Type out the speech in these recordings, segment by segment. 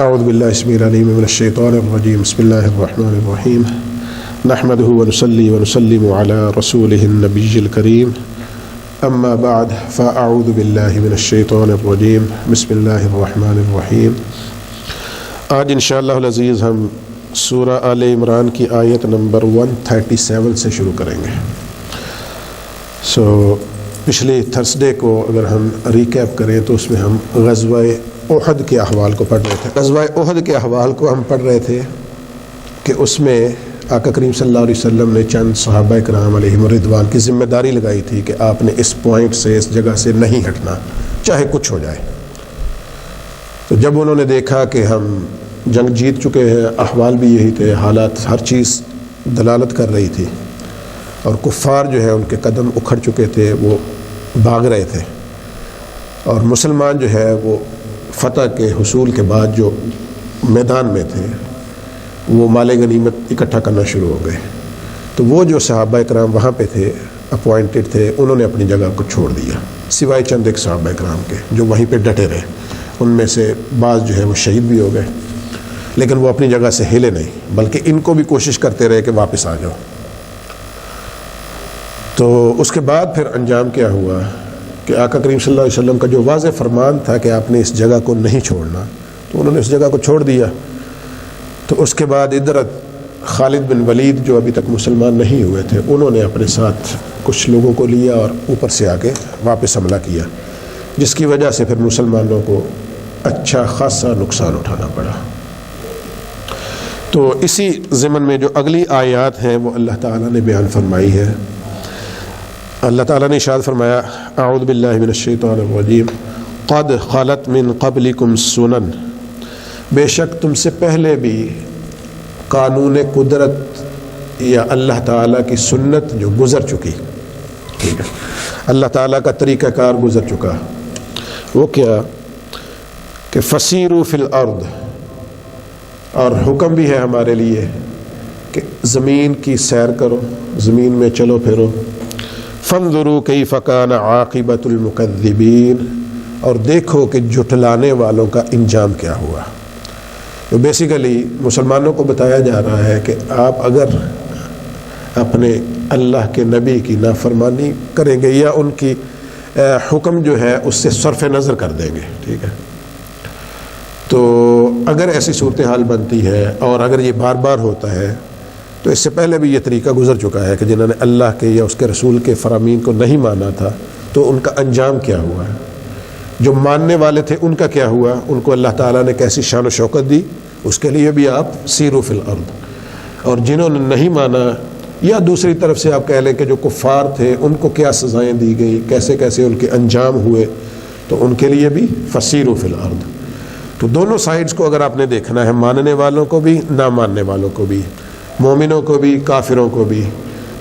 اعوذ باللہ السمیع العلیم من الشیطان الرجیم بسم اللہ الرحمن الرحیم نحمده ونصلی ونسلم علی رسولہ النبی الکریم اما بعد فاعوذ باللہ من الشیطان الرجیم بسم اللہ الرحمن الرحیم۔ آج انشاءاللہ العزیز ہم سورہ آل عمران کی آیت نمبر 137 سے شروع کریں گے۔ پچھلے تھرسڈے کو اگر ہم ریکیپ کریں تو اس میں ہم غزوہ احد کے احوال کو پڑھ رہے تھے۔ غزوہ احد کے احوال کو ہم پڑھ رہے تھے کہ اس میں آقا کریم صلی اللہ علیہ وسلم نے چند صحابہ کرام علیہم الرضوان کی ذمہ داری لگائی تھی کہ آپ نے اس پوائنٹ سے، اس جگہ سے نہیں ہٹنا چاہے کچھ ہو جائے۔ تو جب انہوں نے دیکھا کہ ہم جنگ جیت چکے ہیں، احوال بھی یہی تھے، حالات ہر چیز دلالت کر رہی تھی، اور کفار جو ہے ان کے قدم اکھڑ چکے تھے، وہ بھاگ رہے تھے، اور مسلمان جو ہے وہ فتح کے حصول کے بعد جو میدان میں تھے وہ مال غنیمت اکٹھا کرنا شروع ہو گئے۔ تو وہ جو صحابہ کرام وہاں پہ تھے، اپوائنٹڈ تھے، انہوں نے اپنی جگہ کو چھوڑ دیا، سوائے چند ایک صحابہ کرام کے جو وہیں پہ ڈٹے رہے۔ ان میں سے بعض جو ہے وہ شہید بھی ہو گئے، لیکن وہ اپنی جگہ سے ہلے نہیں، بلکہ ان کو بھی کوشش کرتے رہے کہ واپس آ جاؤ۔ تو اس کے بعد پھر انجام کیا ہوا کہ آقا کریم صلی اللہ علیہ وسلم کا جو واضح فرمان تھا کہ آپ نے اس جگہ کو نہیں چھوڑنا، تو انہوں نے اس جگہ کو چھوڑ دیا۔ تو اس کے بعد ادھر خالد بن ولید جو ابھی تک مسلمان نہیں ہوئے تھے، انہوں نے اپنے ساتھ کچھ لوگوں کو لیا اور اوپر سے آ کے واپس حملہ کیا، جس کی وجہ سے پھر مسلمانوں کو اچھا خاصا نقصان اٹھانا پڑا۔ تو اسی ضمن میں جو اگلی آیات ہیں وہ اللہ تعالیٰ نے بیان فرمائی ہے۔ اللہ تعالیٰ نے ارشاد فرمایا، اعوذ باللہ من الشیطان الرجیم قد خلت من قبلکم سنن، بے شک تم سے پہلے بھی قانون قدرت یا اللہ تعالیٰ کی سنت جو گزر چکی، ٹھیک ہے، اللہ تعالیٰ کا طریقہ کار گزر چکا۔ وہ کیا کہ فسیروا فی الارض، اور حکم بھی ہے ہمارے لیے کہ زمین کی سیر کرو، زمین میں چلو پھرو۔ فانظروا کیف کان عاقبۃ المکذبین، اور دیکھو کہ جھٹلانے والوں کا انجام کیا ہوا۔ تو بیسیکلی مسلمانوں کو بتایا جا رہا ہے کہ آپ اگر اپنے اللہ کے نبی کی نافرمانی کریں گے یا ان کی حکم جو ہے اس سے صرف نظر کر دیں گے، ٹھیک ہے، تو اگر ایسی صورتحال بنتی ہے اور اگر یہ بار بار ہوتا ہے، تو اس سے پہلے بھی یہ طریقہ گزر چکا ہے کہ جنہوں نے اللہ کے یا اس کے رسول کے فرامین کو نہیں مانا تھا تو ان کا انجام کیا ہوا ہے۔ جو ماننے والے تھے ان کا کیا ہوا، ان کو اللہ تعالیٰ نے کیسی شان و شوکت دی، اس کے لیے بھی آپ سیروا فی الارض۔ اور جنہوں نے نہیں مانا، یا دوسری طرف سے آپ کہہ لیں کہ جو کفار تھے ان کو کیا سزائیں دی گئی، کیسے کیسے ان کے انجام ہوئے، تو ان کے لیے بھی فسیروا فی الارض۔ تو دونوں سائڈز کو اگر آپ نے دیکھنا ہے، ماننے والوں کو بھی، نہ ماننے والوں کو بھی، مومنوں کو بھی، کافروں کو بھی،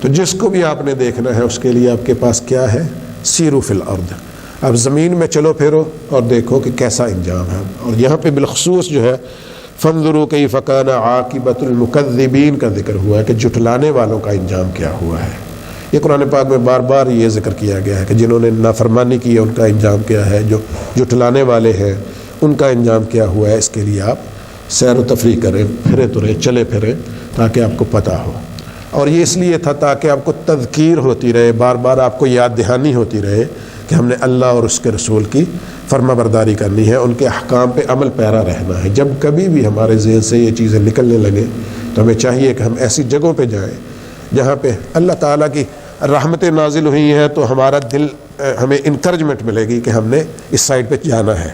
تو جس کو بھی آپ نے دیکھنا ہے اس کے لیے آپ کے پاس کیا ہے، سیروا فی الارض، اب زمین میں چلو پھرو اور دیکھو کہ کیسا انجام ہے۔ اور یہاں پہ بالخصوص جو ہے فانظروا کیف کان عاقبۃ المکذبین کا ذکر ہوا ہے کہ جھٹلانے والوں کا انجام کیا ہوا ہے۔ یہ قرآن پاک میں بار بار یہ ذکر کیا گیا ہے کہ جنہوں نے نافرمانی کی ہے ان کا انجام کیا ہے، جو جھٹلانے والے ہیں ان کا انجام کیا ہوا ہے۔ اس کے لیے آپ سیر و تفریح کریں، پھرے ترے، چلے پھریں، تاکہ آپ کو پتہ ہو۔ اور یہ اس لیے تھا تاکہ آپ کو تذکیر ہوتی رہے، بار بار آپ کو یاد دہانی ہوتی رہے کہ ہم نے اللہ اور اس کے رسول کی فرما برداری کرنی ہے، ان کے احکام پہ عمل پیرا رہنا ہے۔ جب کبھی بھی ہمارے ذہن سے یہ چیزیں نکلنے لگے تو ہمیں چاہیے کہ ہم ایسی جگہوں پہ جائیں جہاں پہ اللہ تعالیٰ کی رحمتیں نازل ہوئی ہیں، تو ہمارا دل، ہمیں انکریجمنٹ ملے گی کہ ہم نے اس سائڈ پہ جانا ہے۔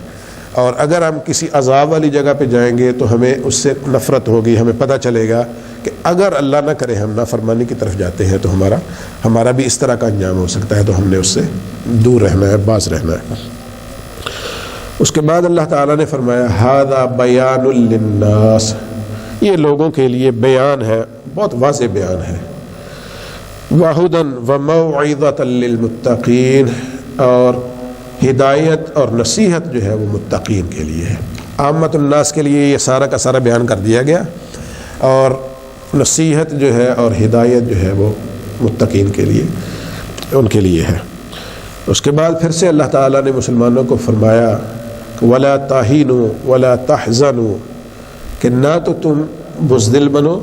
اور اگر ہم کسی عذاب والی جگہ پہ جائیں گے تو ہمیں اس سے نفرت ہوگی، ہمیں پتہ چلے گا کہ اگر اللہ نہ کرے ہم نافرمانی کی طرف جاتے ہیں تو ہمارا بھی اس طرح کا انجام ہو سکتا ہے، تو ہم نے اس سے دور رہنا ہے، باز رہنا ہے۔ اس کے بعد اللہ تعالیٰ نے فرمایا ھذا بیان للناس، یہ لوگوں کے لیے بیان ہے، بہت واضح بیان ہے، وہدی وموعظۃ للمتقین، اور ہدایت اور نصیحت جو ہے وہ متقین کے لیے ہے۔ عامت الناس کے لیے یہ سارا کا سارا بیان کر دیا گیا، اور نصیحت جو ہے اور ہدایت جو ہے وہ متقین کے لیے، ان کے لیے ہے۔ اس کے بعد پھر سے اللہ تعالیٰ نے مسلمانوں کو فرمایا وَلَا تَهِنُوا وَلَا تَحْزَنُوا کہ نہ تو تم بزدل بنو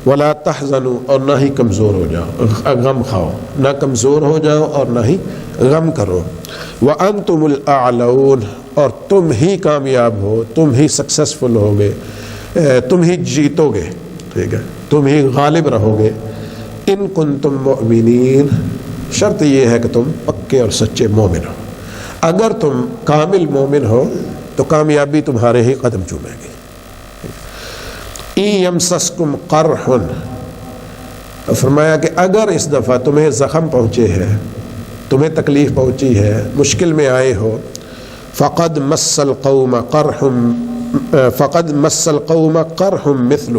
ولا تحزنوا اور نہ ہی کمزور ہو جاؤ، غم کھاؤ، نہ کمزور ہو جاؤ اور نہ ہی غم کرو، وانتم الاعلون اور تم ہی کامیاب ہو، تم ہی سکسیسفل ہوگے، تم ہی جیتو گے، ٹھیک ہے، تم ہی غالب رہو گے، ان کنتم مؤمنین، شرط یہ ہے کہ تم پکے اور سچے مومن ہو، اگر تم کامل مومن ہو تو کامیابی تمہارے ہی قدم چومے گی۔ یمسسکم قرح، فرمایا کہ اگر اس دفعہ تمہیں زخم پہنچے ہے، تمہیں تکلیف پہنچی ہے، مشکل میں آئے ہو، فقد مس القوم قرح مثلہ،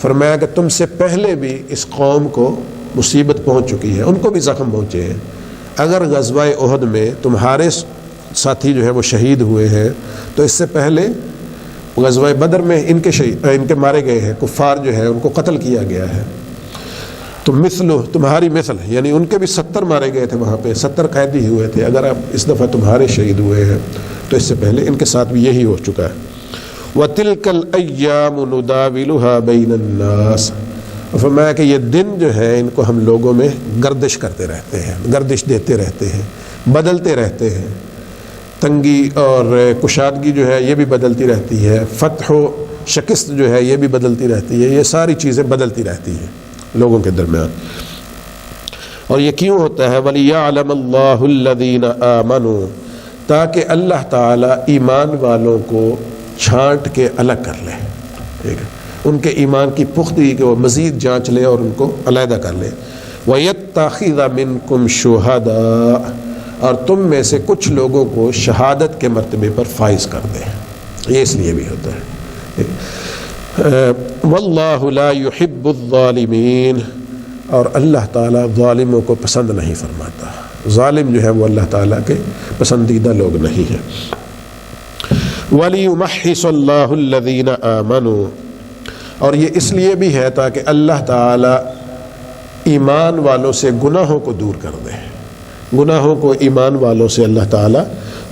فرمایا کہ تم سے پہلے بھی اس قوم کو مصیبت پہنچ چکی ہے، ان کو بھی زخم پہنچے ہیں۔ اگر غزوہ احد میں تمہارے ساتھی جو ہے وہ شہید ہوئے ہیں تو اس سے پہلے غزوہ بدر میں ان کے مارے گئے ہیں، کفار جو ہے ان کو قتل کیا گیا ہے، تو مثل تمہاری مثل، یعنی ان کے بھی 70 مارے گئے تھے، وہاں پہ 70 قیدی ہوئے تھے، اگر آپ اس دفعہ تمہارے شہید ہوئے ہیں تو اس سے پہلے ان کے ساتھ بھی یہی ہو چکا ہے۔ وَتِلْكَ الْأَيَّامُ نُدَاوِلُهَا بَيْنَ النَّاسِ، فرمایا کہ یہ دن جو ہے ان کو ہم لوگوں میں گردش کرتے رہتے ہیں، گردش دیتے رہتے ہیں، بدلتے رہتے ہیں، تنگی اور کشادگی جو ہے یہ بھی بدلتی رہتی ہے، فتح و شکست جو ہے یہ بھی بدلتی رہتی ہے، یہ ساری چیزیں بدلتی رہتی ہیں لوگوں کے درمیان۔ اور یہ کیوں ہوتا ہے؟ وَلِيَعْلَمَ اللَّهُ الَّذِينَ آمَنُوا، تاکہ اللہ تعالیٰ ایمان والوں کو چھانٹ کے الگ کر لے، ٹھیک ہے، ان کے ایمان کی پختگی کو مزید جانچ لے اور ان کو علیحدہ کر لے۔ وَيَتَّخِذَ مِنْكُمْ شُهَدَاءَ، اور تم میں سے کچھ لوگوں کو شہادت کے مرتبے پر فائز کر دے، یہ اس لیے بھی ہوتا ہے۔ وَاللَّهُ لَا يُحِبُّ الظَّالِمِينَ، اور اللہ تعالیٰ ظالموں کو پسند نہیں فرماتا، ظالم جو ہے وہ اللہ تعالیٰ کے پسندیدہ لوگ نہیں ہیں۔ وَلِيُمَحِّصَ اللَّهُ الَّذِينَ آمَنُوا، اور یہ اس لیے بھی ہے تاکہ اللہ تعالیٰ ایمان والوں سے گناہوں کو دور کر دے، گناہوں کو ایمان والوں سے اللہ تعالیٰ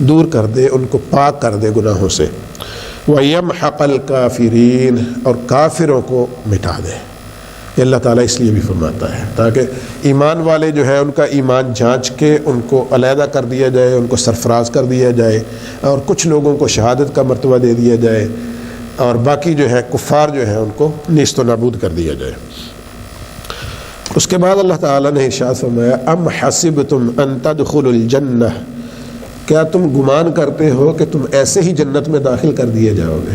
دور کر دے، ان کو پاک کر دے گناہوں سے۔ وَيَمْحَقَ الْكَافِرِينَ، اور کافروں کو مٹا دے، یہ اللہ تعالیٰ اس لیے بھی فرماتا ہے تاکہ ایمان والے جو ہے ان کا ایمان جانچ کے ان کو علیحدہ کر دیا جائے، ان کو سرفراز کر دیا جائے، اور کچھ لوگوں کو شہادت کا مرتبہ دے دیا جائے، اور باقی جو ہے کفار جو ہے ان کو نیست و نابود کر دیا جائے۔ اس کے بعد اللہ تعالیٰ نے ارشاد فرمایا ام حسبتم ان تدخلوا الجنہ، کیا تم گمان کرتے ہو کہ تم ایسے ہی جنت میں داخل کر دیے جاؤ گے؟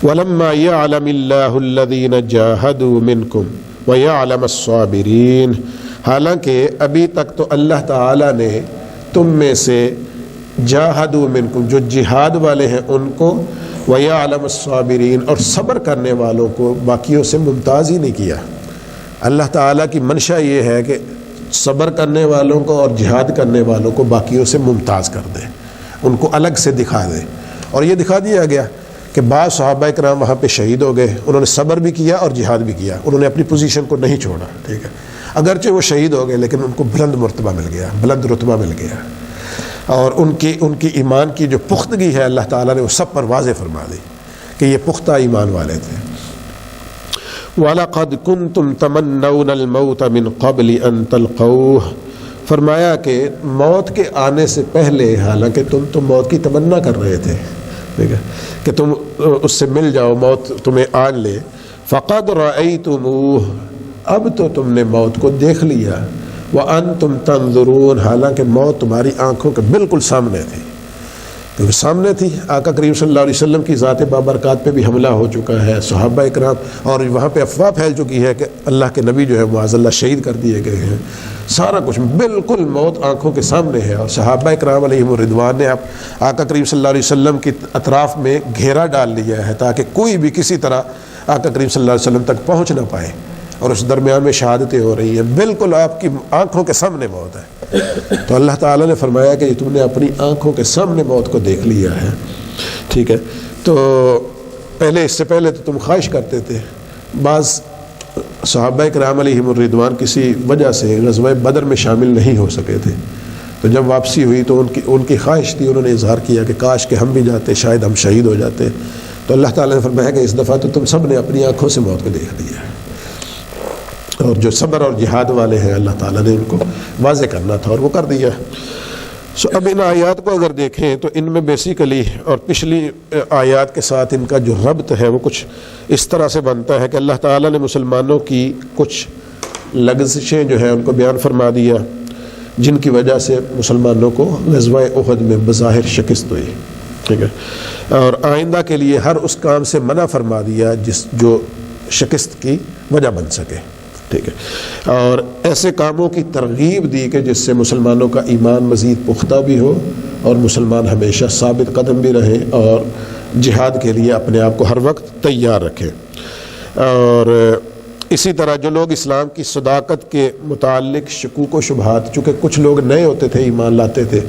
ولما يعلم الله الذين جاهدوا منكم ويعلم الصابرين، حالانکہ ابھی تک تو اللہ تعالیٰ نے تم میں سے جاہدوا منکم، جو جہاد والے ہیں ان کو، ويعلم الصابرين، اور صبر کرنے والوں کو باقیوں سے ممتاز ہی نہیں کیا۔ اللہ تعالیٰ کی منشا یہ ہے کہ صبر کرنے والوں کو اور جہاد کرنے والوں کو باقیوں سے ممتاز کر دے، ان کو الگ سے دکھا دے، اور یہ دکھا دیا گیا کہ بعض صحابہ کرام وہاں پہ شہید ہو گئے، انہوں نے صبر بھی کیا اور جہاد بھی کیا، انہوں نے اپنی پوزیشن کو نہیں چھوڑا، ٹھیک ہے، اگرچہ وہ شہید ہو گئے لیکن ان کو بلند مرتبہ مل گیا، بلند رتبہ مل گیا، اور ان کی ایمان کی جو پختگی ہے اللہ تعالیٰ نے وہ سب پر واضح فرما دی کہ یہ پختہ ایمان والے تھے۔ وَلَقَدْ كُنْتُمْ تَمَنَّوْنَ الْمَوْتَ مِنْ قَبْلِ أَنْ تَلْقَوْهُ، فرمایا کہ موت کے آنے سے پہلے حالانکہ تم موت کی تمنا کر رہے تھے، ٹھیک ہے، کہ تم اس سے مل جاؤ، موت تمہیں آن لے۔ فَقَدْ رَأَيْتُمُوهُ، اب تو تم نے موت کو دیکھ لیا، وَأَنْتُمْ تَنْظُرُونَ، حالانکہ موت تمہاری آنکھوں کے بالکل سامنے تھی، کیونکہ سامنے تھی، آقا کریم صلی اللہ علیہ وسلم کی ذات بابرکات پہ بھی حملہ ہو چکا ہے، صحابہ اکرام، اور وہاں پہ افواہ پھیل چکی ہے کہ اللہ کے نبی جو ہے معاذ اللہ شہید کر دیے گئے ہیں، سارا کچھ بالکل موت آنکھوں کے سامنے ہے، اور صحابہ اکرام علیہم الرضوان نے آقا کریم صلی اللہ علیہ وسلم کی اطراف میں گھیرا ڈال لیا ہے تاکہ کوئی بھی کسی طرح آقا کریم صلی اللہ علیہ وسلم تک پہنچ نہ پائے، اور اس درمیان میں شہادتیں ہو رہی ہیں، بالکل آپ کی آنکھوں کے سامنے موت ہے۔ تو اللہ تعالیٰ نے فرمایا کہ تم نے اپنی آنکھوں کے سامنے موت کو دیکھ لیا ہے، ٹھیک ہے، تو پہلے اس سے پہلے تو تم خواہش کرتے تھے، بعض صحابہ کرام علیہم الرضوان کسی وجہ سے غزوہ بدر میں شامل نہیں ہو سکے تھے، تو جب واپسی ہوئی تو ان کی خواہش تھی، انہوں نے اظہار کیا کہ کاش کہ ہم بھی جاتے، شاید ہم شہید ہو جاتے، تو اللہ تعالیٰ نے فرمایا کہ اس دفعہ تو تم سب نے اپنی آنکھوں سے موت کو دیکھ لیا ہے، اور جو صبر اور جہاد والے ہیں اللہ تعالیٰ نے ان کو واضح کرنا تھا اور وہ کر دیا ہے۔ اب ان آیات کو اگر دیکھیں تو ان میں بیسیکلی اور پچھلی آیات کے ساتھ ان کا جو ربط ہے وہ کچھ اس طرح سے بنتا ہے کہ اللہ تعالیٰ نے مسلمانوں کی کچھ لغزشیں جو ہیں ان کو بیان فرما دیا، جن کی وجہ سے مسلمانوں کو غزوہ احد میں بظاہر شکست ہوئی، ٹھیک ہے، اور آئندہ کے لیے ہر اس کام سے منع فرما دیا جو شکست کی وجہ بن سکے، ٹھیک ہے، اور ایسے کاموں کی ترغیب دی کہ جس سے مسلمانوں کا ایمان مزید پختہ بھی ہو اور مسلمان ہمیشہ ثابت قدم بھی رہے اور جہاد کے لیے اپنے آپ کو ہر وقت تیار رکھے۔ اور اسی طرح جو لوگ اسلام کی صداقت کے متعلق شکوک و شبہات، چونکہ کچھ لوگ نئے ہوتے تھے، ایمان لاتے تھے،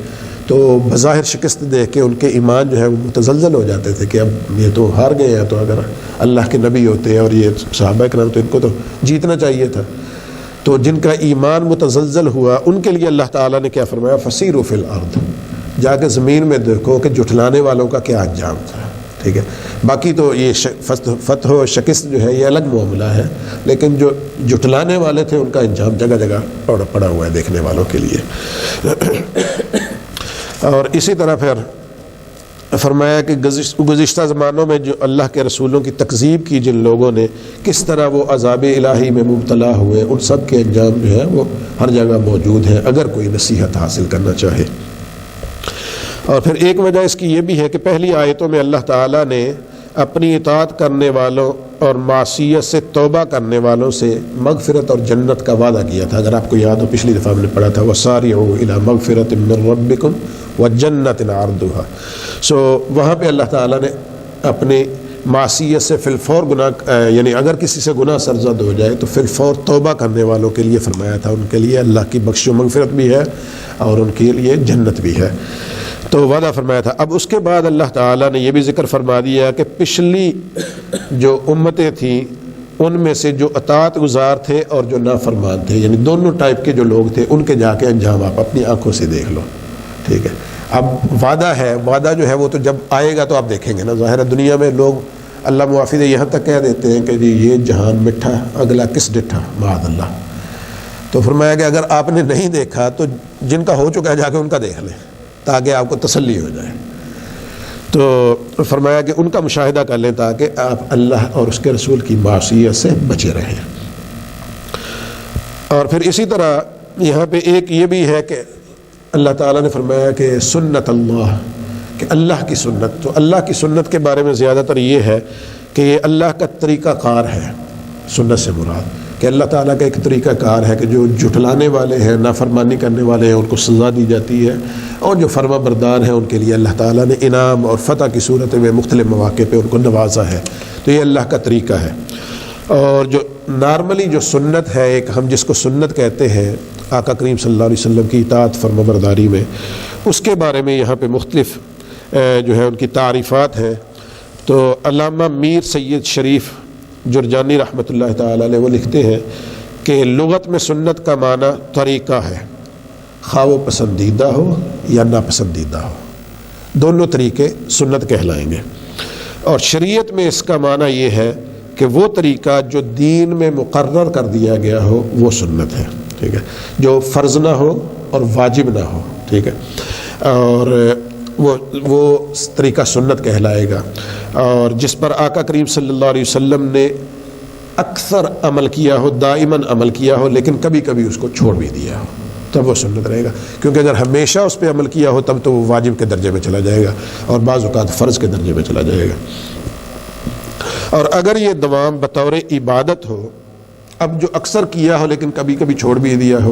تو بظاہر شکست دیکھ کے ان کے ایمان جو ہے وہ متزلزل ہو جاتے تھے کہ اب یہ تو ہار گئے ہیں، تو اگر اللہ کے نبی ہوتے اور یہ صحابہ کرام تو ان کو تو جیتنا چاہیے تھا۔ تو جن کا ایمان متزلزل ہوا ان کے لیے اللہ تعالیٰ نے کیا فرمایا، فسیروا فی الارض، جا کے زمین میں دیکھو کہ جھٹلانے والوں کا کیا انجام تھا، ٹھیک ہے۔ باقی تو یہ فتح و شکست جو ہے یہ الگ معاملہ ہے، لیکن جو جھٹلانے والے تھے ان کا انجام جگہ جگہ پڑا ہوا ہے دیکھنے والوں کے لیے۔ اور اسی طرح پھر فرمایا کہ گزشتہ زمانوں میں جو اللہ کے رسولوں کی تکذیب کی جن لوگوں نے، کس طرح وہ عذاب الہی میں مبتلا ہوئے، ان سب کے انجام جو ہے وہ ہر جگہ موجود ہیں اگر کوئی نصیحت حاصل کرنا چاہے۔ اور پھر ایک وجہ اس کی یہ بھی ہے کہ پہلی آیتوں میں اللہ تعالیٰ نے اپنی اطاعت کرنے والوں اور معصیت سے توبہ کرنے والوں سے مغفرت اور جنت کا وعدہ کیا تھا۔ اگر آپ کو یاد ہو پچھلی دفعہ ہم نے پڑھا تھا وَسَارِعُوا إِلَىٰ مَغْفِرَةٍ مِّن رَّبِّكُمْ وَجَنَّةٍ عَرْضُهَا۔ وہاں پہ اللہ تعالیٰ نے اپنی معصیت سے فی الفور گناہ، یعنی اگر کسی سے گناہ سرزد ہو جائے تو فی الفور توبہ کرنے والوں کے لیے فرمایا تھا، ان کے لیے اللہ کی بخش و مغفرت بھی ہے اور ان کے لیے جنت بھی ہے، تو وعدہ فرمایا تھا۔ اب اس کے بعد اللہ تعالیٰ نے یہ بھی ذکر فرما دیا کہ پچھلی جو امتیں تھیں ان میں سے جو اطاعت گزار تھے اور جو نافرمان تھے، یعنی دونوں ٹائپ کے جو لوگ تھے، ان کے جا کے انجام آپ اپنی آنکھوں سے دیکھ لو، ٹھیک ہے۔ اب وعدہ ہے، وعدہ جو ہے وہ تو جب آئے گا تو آپ دیکھیں گے نا، ظاہر ہے دنیا میں لوگ اللہ معافی دے یہاں تک کہہ دیتے ہیں کہ جی یہ جہان مٹھا اگلا کس ڈٹھا، معاذ اللہ۔ تو فرمایا کہ اگر آپ نے نہیں دیکھا تو جن کا ہو چکا ہے جا کے ان کا دیکھ لیں تاکہ آپ کو تسلی ہو جائے۔ تو فرمایا کہ ان کا مشاہدہ کر لیں تاکہ آپ اللہ اور اس کے رسول کی معصیت سے بچے رہیں۔ اور پھر اسی طرح یہاں پہ ایک یہ بھی ہے کہ اللہ تعالیٰ نے فرمایا کہ سنت اللہ، کہ اللہ کی سنت، تو اللہ کی سنت کے بارے میں زیادہ تر یہ ہے کہ یہ اللہ کا طریقہ کار ہے۔ سنت سے مراد کہ اللہ تعالیٰ کا ایک طریقہ کار ہے کہ جو جھٹلانے والے ہیں، نافرمانی کرنے والے ہیں، ان کو سزا دی جاتی ہے، اور جو فرما بردار ہیں ان کے لیے اللہ تعالیٰ نے انعام اور فتح کی صورت میں مختلف مواقع پہ ان کو نوازا ہے۔ تو یہ اللہ کا طریقہ ہے۔ اور جو نارملی جو سنت ہے، ایک ہم جس کو سنت کہتے ہیں آقا کریم صلی اللہ علیہ وسلم کی اطاعت فرما برداری میں، اس کے بارے میں یہاں پہ مختلف جو ہے ان کی تعریفات ہیں۔ تو علامہ میر سید شریف جرجانی رحمۃ اللہ تعالی علیہ وہ لکھتے ہیں کہ لغت میں سنت کا معنی طریقہ ہے، خواہ وہ پسندیدہ ہو یا ناپسندیدہ ہو، دونوں طریقے سنت کہلائیں گے۔ اور شریعت میں اس کا معنی یہ ہے کہ وہ طریقہ جو دین میں مقرر کر دیا گیا ہو وہ سنت ہے، ٹھیک ہے، جو فرض نہ ہو اور واجب نہ ہو، ٹھیک ہے، اور وہ طریقہ سنت کہلائے گا۔ اور جس پر آقا کریم صلی اللہ علیہ وسلم نے اکثر عمل کیا ہو، دائماً عمل کیا ہو، لیکن کبھی کبھی اس کو چھوڑ بھی دیا ہو، تب وہ سنت رہے گا، کیونکہ اگر ہمیشہ اس پہ عمل کیا ہو تب تو وہ واجب کے درجے میں چلا جائے گا اور بعض اوقات فرض کے درجے میں چلا جائے گا۔ اور اگر یہ دوام بطور عبادت ہو، اب جو اکثر کیا ہو لیکن کبھی کبھی چھوڑ بھی دیا ہو،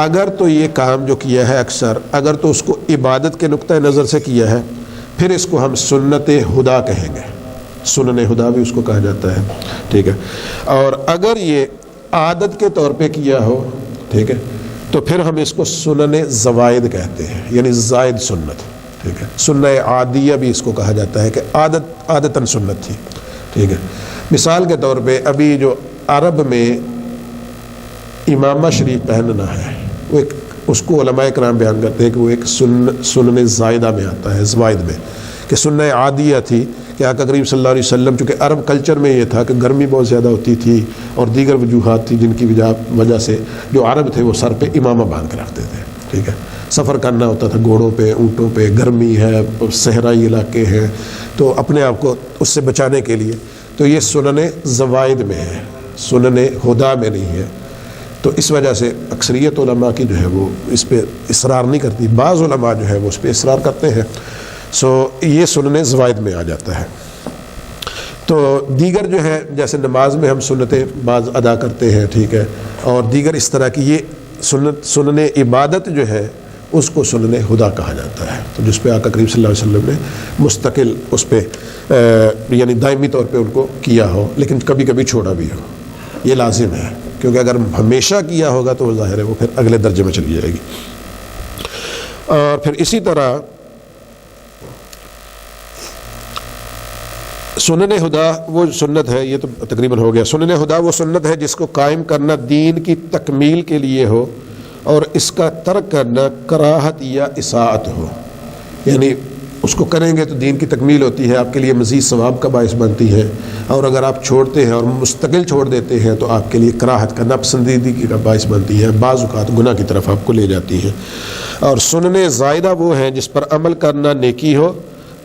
اگر تو یہ کام جو کیا ہے اکثر، اگر تو اس کو عبادت کے نقطہ نظر سے کیا ہے، پھر اس کو ہم سنت خدا کہیں گے، سنن خدا بھی اس کو کہا جاتا ہے، ٹھیک ہے۔ اور اگر یہ عادت کے طور پہ کیا ہو، ٹھیک ہے، تو پھر ہم اس کو سنن زوائد کہتے ہیں، یعنی زائد سنت، ٹھیک ہے۔ سنن عادیہ بھی اس کو کہا جاتا ہے کہ عادتاً سنت تھی، ٹھیک ہے۔ مثال کے طور پہ ابھی جو عرب میں امامہ شریف پہننا ہے، وہ ایک اس کو علماء کرام بیان کرتے ہیں کہ وہ ایک سنن زائدہ میں آتا ہے، زوائد میں، کہ سنہ عادیہ تھی کہ آقا کریم صلی اللہ علیہ وسلم، چونکہ عرب کلچر میں یہ تھا کہ گرمی بہت زیادہ ہوتی تھی اور دیگر وجوہات تھی جن کی وجہ سے جو عرب تھے وہ سر پہ امامہ باندھ کے رکھتے تھے، ٹھیک ہے، سفر کرنا ہوتا تھا گھوڑوں پہ، اونٹوں پہ، گرمی ہے، صحرائی علاقے ہیں، تو اپنے آپ کو اس سے بچانے کے لیے، تو یہ سنن زوائد میں ہے، سنن ہدا میں نہیں ہے۔ تو اس وجہ سے اکثریت علماء کی جو ہے وہ اس پہ اصرار نہیں کرتی، بعض علماء جو ہے وہ اس پہ اصرار کرتے ہیں، یہ سنن زوائد میں آ جاتا ہے۔ تو دیگر جو ہے جیسے نماز میں ہم سنتیں بعض ادا کرتے ہیں، ٹھیک ہے، اور دیگر اس طرح کی یہ سنن عبادت جو ہے اس کو سنن ہدا کہا جاتا ہے، تو جس پہ آقا کریم صلی اللہ علیہ وسلم نے مستقل اس پہ یعنی دائمی طور پہ ان کو کیا ہو، لیکن کبھی کبھی چھوڑا بھی ہو، یہ لازم ہے، کیونکہ اگر ہمیشہ کیا ہوگا تو وہ ظاہر ہے وہ پھر اگلے درجے میں چلی جائے گی۔ اور پھر اسی طرح سنن ہدا وہ سنت ہے، یہ تو تقریباً ہو گیا، سنن ہدا وہ سنت ہے جس کو قائم کرنا دین کی تکمیل کے لیے ہو اور اس کا ترک کرنا کراہت یا اساءت ہو، یعنی اس کو کریں گے تو دین کی تکمیل ہوتی ہے، آپ کے لیے مزید ثواب کا باعث بنتی ہے، اور اگر آپ چھوڑتے ہیں اور مستقل چھوڑ دیتے ہیں تو آپ کے لیے کراہت کا ناپسندیدگی کا باعث بنتی ہے، بعض اوقات گناہ کی طرف آپ کو لے جاتی ہے۔ اور سنن زائدہ وہ ہیں جس پر عمل کرنا نیکی ہو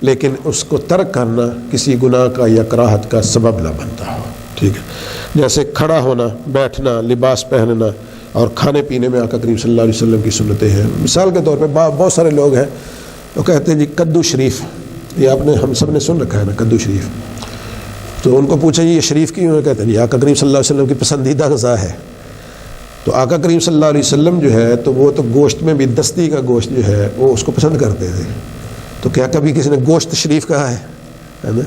لیکن اس کو ترک کرنا کسی گناہ کا یا کراہت کا سبب نہ بنتا ہو، ٹھیک ہے، جیسے کھڑا ہونا، بیٹھنا، لباس پہننا اور کھانے پینے میں آقا کریم صلی اللہ علیہ وسلم کی سنتیں ہیں۔ مثال کے طور پہ بہت سارے لوگ ہیں وہ کہتے ہیں جی کدو شریف، یہ آپ نے ہم سب نے سن رکھا ہے نا کدو شریف، تو ان کو پوچھا جی یہ شریف کیوں ہے، کہتے ہیں جی آقا کریم صلی اللہ علیہ وسلم کی پسندیدہ غذا ہے۔ تو آقا کریم صلی اللہ علیہ وسلم جو ہے تو وہ تو گوشت میں بھی دستی کا گوشت جو ہے وہ اس کو پسند کرتے تھے، تو کیا کبھی کسی نے گوشت شریف کہا ہے نا؟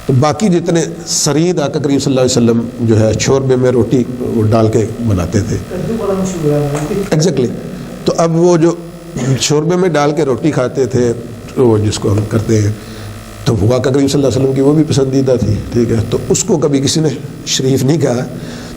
تو باقی جتنے سرید آقا کریم صلی اللہ علیہ وسلم جو ہے شوربے میں روٹی وہ ڈال کے بناتے تھے، ایگزیکٹلی، تو اب وہ جو شوربے میں ڈال کے روٹی کھاتے تھے وہ جس کو ہم کرتے ہیں، تو وہ آقا کریم صلی اللہ علیہ وسلم کی وہ بھی پسندیدہ تھی، ٹھیک ہے، تو اس کو کبھی کسی نے شریف نہیں کہا۔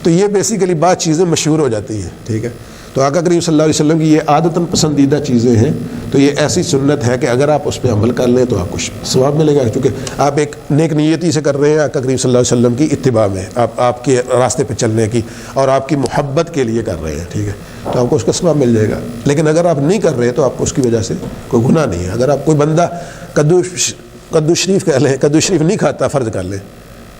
تو یہ بیسیکلی بعض چیزیں مشہور ہو جاتی ہیں، ٹھیک ہے، تو آقا کریم صلی اللہ علیہ وسلم کی یہ عادتاً پسندیدہ چیزیں ہیں، تو یہ ایسی سنت ہے کہ اگر آپ اس پہ عمل کر لیں تو آپ کو ثواب ملے گا، کیونکہ آپ ایک نیک نیتی سے کر رہے ہیں، آقا کریم صلی اللہ علیہ وسلم کی اتباع میں، آپ کے راستے پہ چلنے کی اور آپ کی محبت کے لیے کر رہے ہیں، ٹھیک ہے، تو آپ کو اس کا ثواب مل جائے گا۔ لیکن اگر آپ نہیں کر رہے تو آپ کو اس کی وجہ سے کوئی گناہ نہیں ہے۔ اگر آپ کوئی بندہ کدو شریف کہہ لیں، کدو شریف نہیں کھاتا، فرض کر لیں،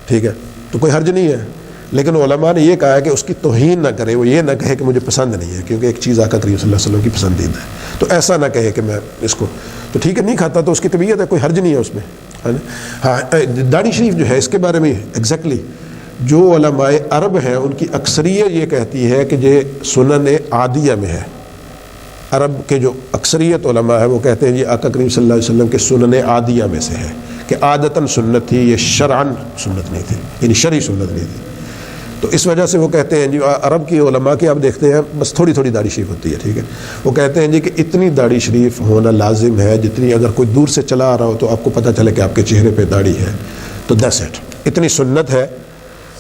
ٹھیک ہے، تو کوئی حرج نہیں ہے، لیکن علماء نے یہ کہا ہے کہ اس کی توہین نہ کرے، وہ یہ نہ کہے کہ مجھے پسند نہیں ہے، کیونکہ ایک چیز آقا کریم صلی اللہ علیہ وسلم کی پسندیدہ ہے، تو ایسا نہ کہے کہ میں اس کو، تو ٹھیک ہے نہیں کھاتا تو اس کی طبیعت ہے، کوئی حرج نہیں ہے اس میں، ہے نا۔ ہاں داڑھی شریف جو ہے اس کے بارے میں ایگزیکٹلی جو علماء عرب ہیں ان کی اکثریت یہ کہتی ہے کہ یہ سنن عادیہ میں ہے، عرب کے جو اکثریت علماء ہیں وہ کہتے ہیں یہ آقا کریم صلی اللہ علیہ وسلم کے سنن عادیہ میں سے ہے، کہ عادتاً سنت تھی، یہ شرعاً سنت نہیں تھی، یعنی شرعی سنت نہیں تھی۔ تو اس وجہ سے وہ کہتے ہیں جی عرب کی علماء کی آپ دیکھتے ہیں بس تھوڑی تھوڑی داڑھی شریف ہوتی ہے، ٹھیک ہے، وہ کہتے ہیں جی کہ اتنی داڑھی شریف ہونا لازم ہے جتنی اگر کوئی دور سے چلا آ رہا ہو تو آپ کو پتہ چلے کہ آپ کے چہرے پہ داڑھی ہے، تو دیٹس اٹ، اتنی سنت ہے،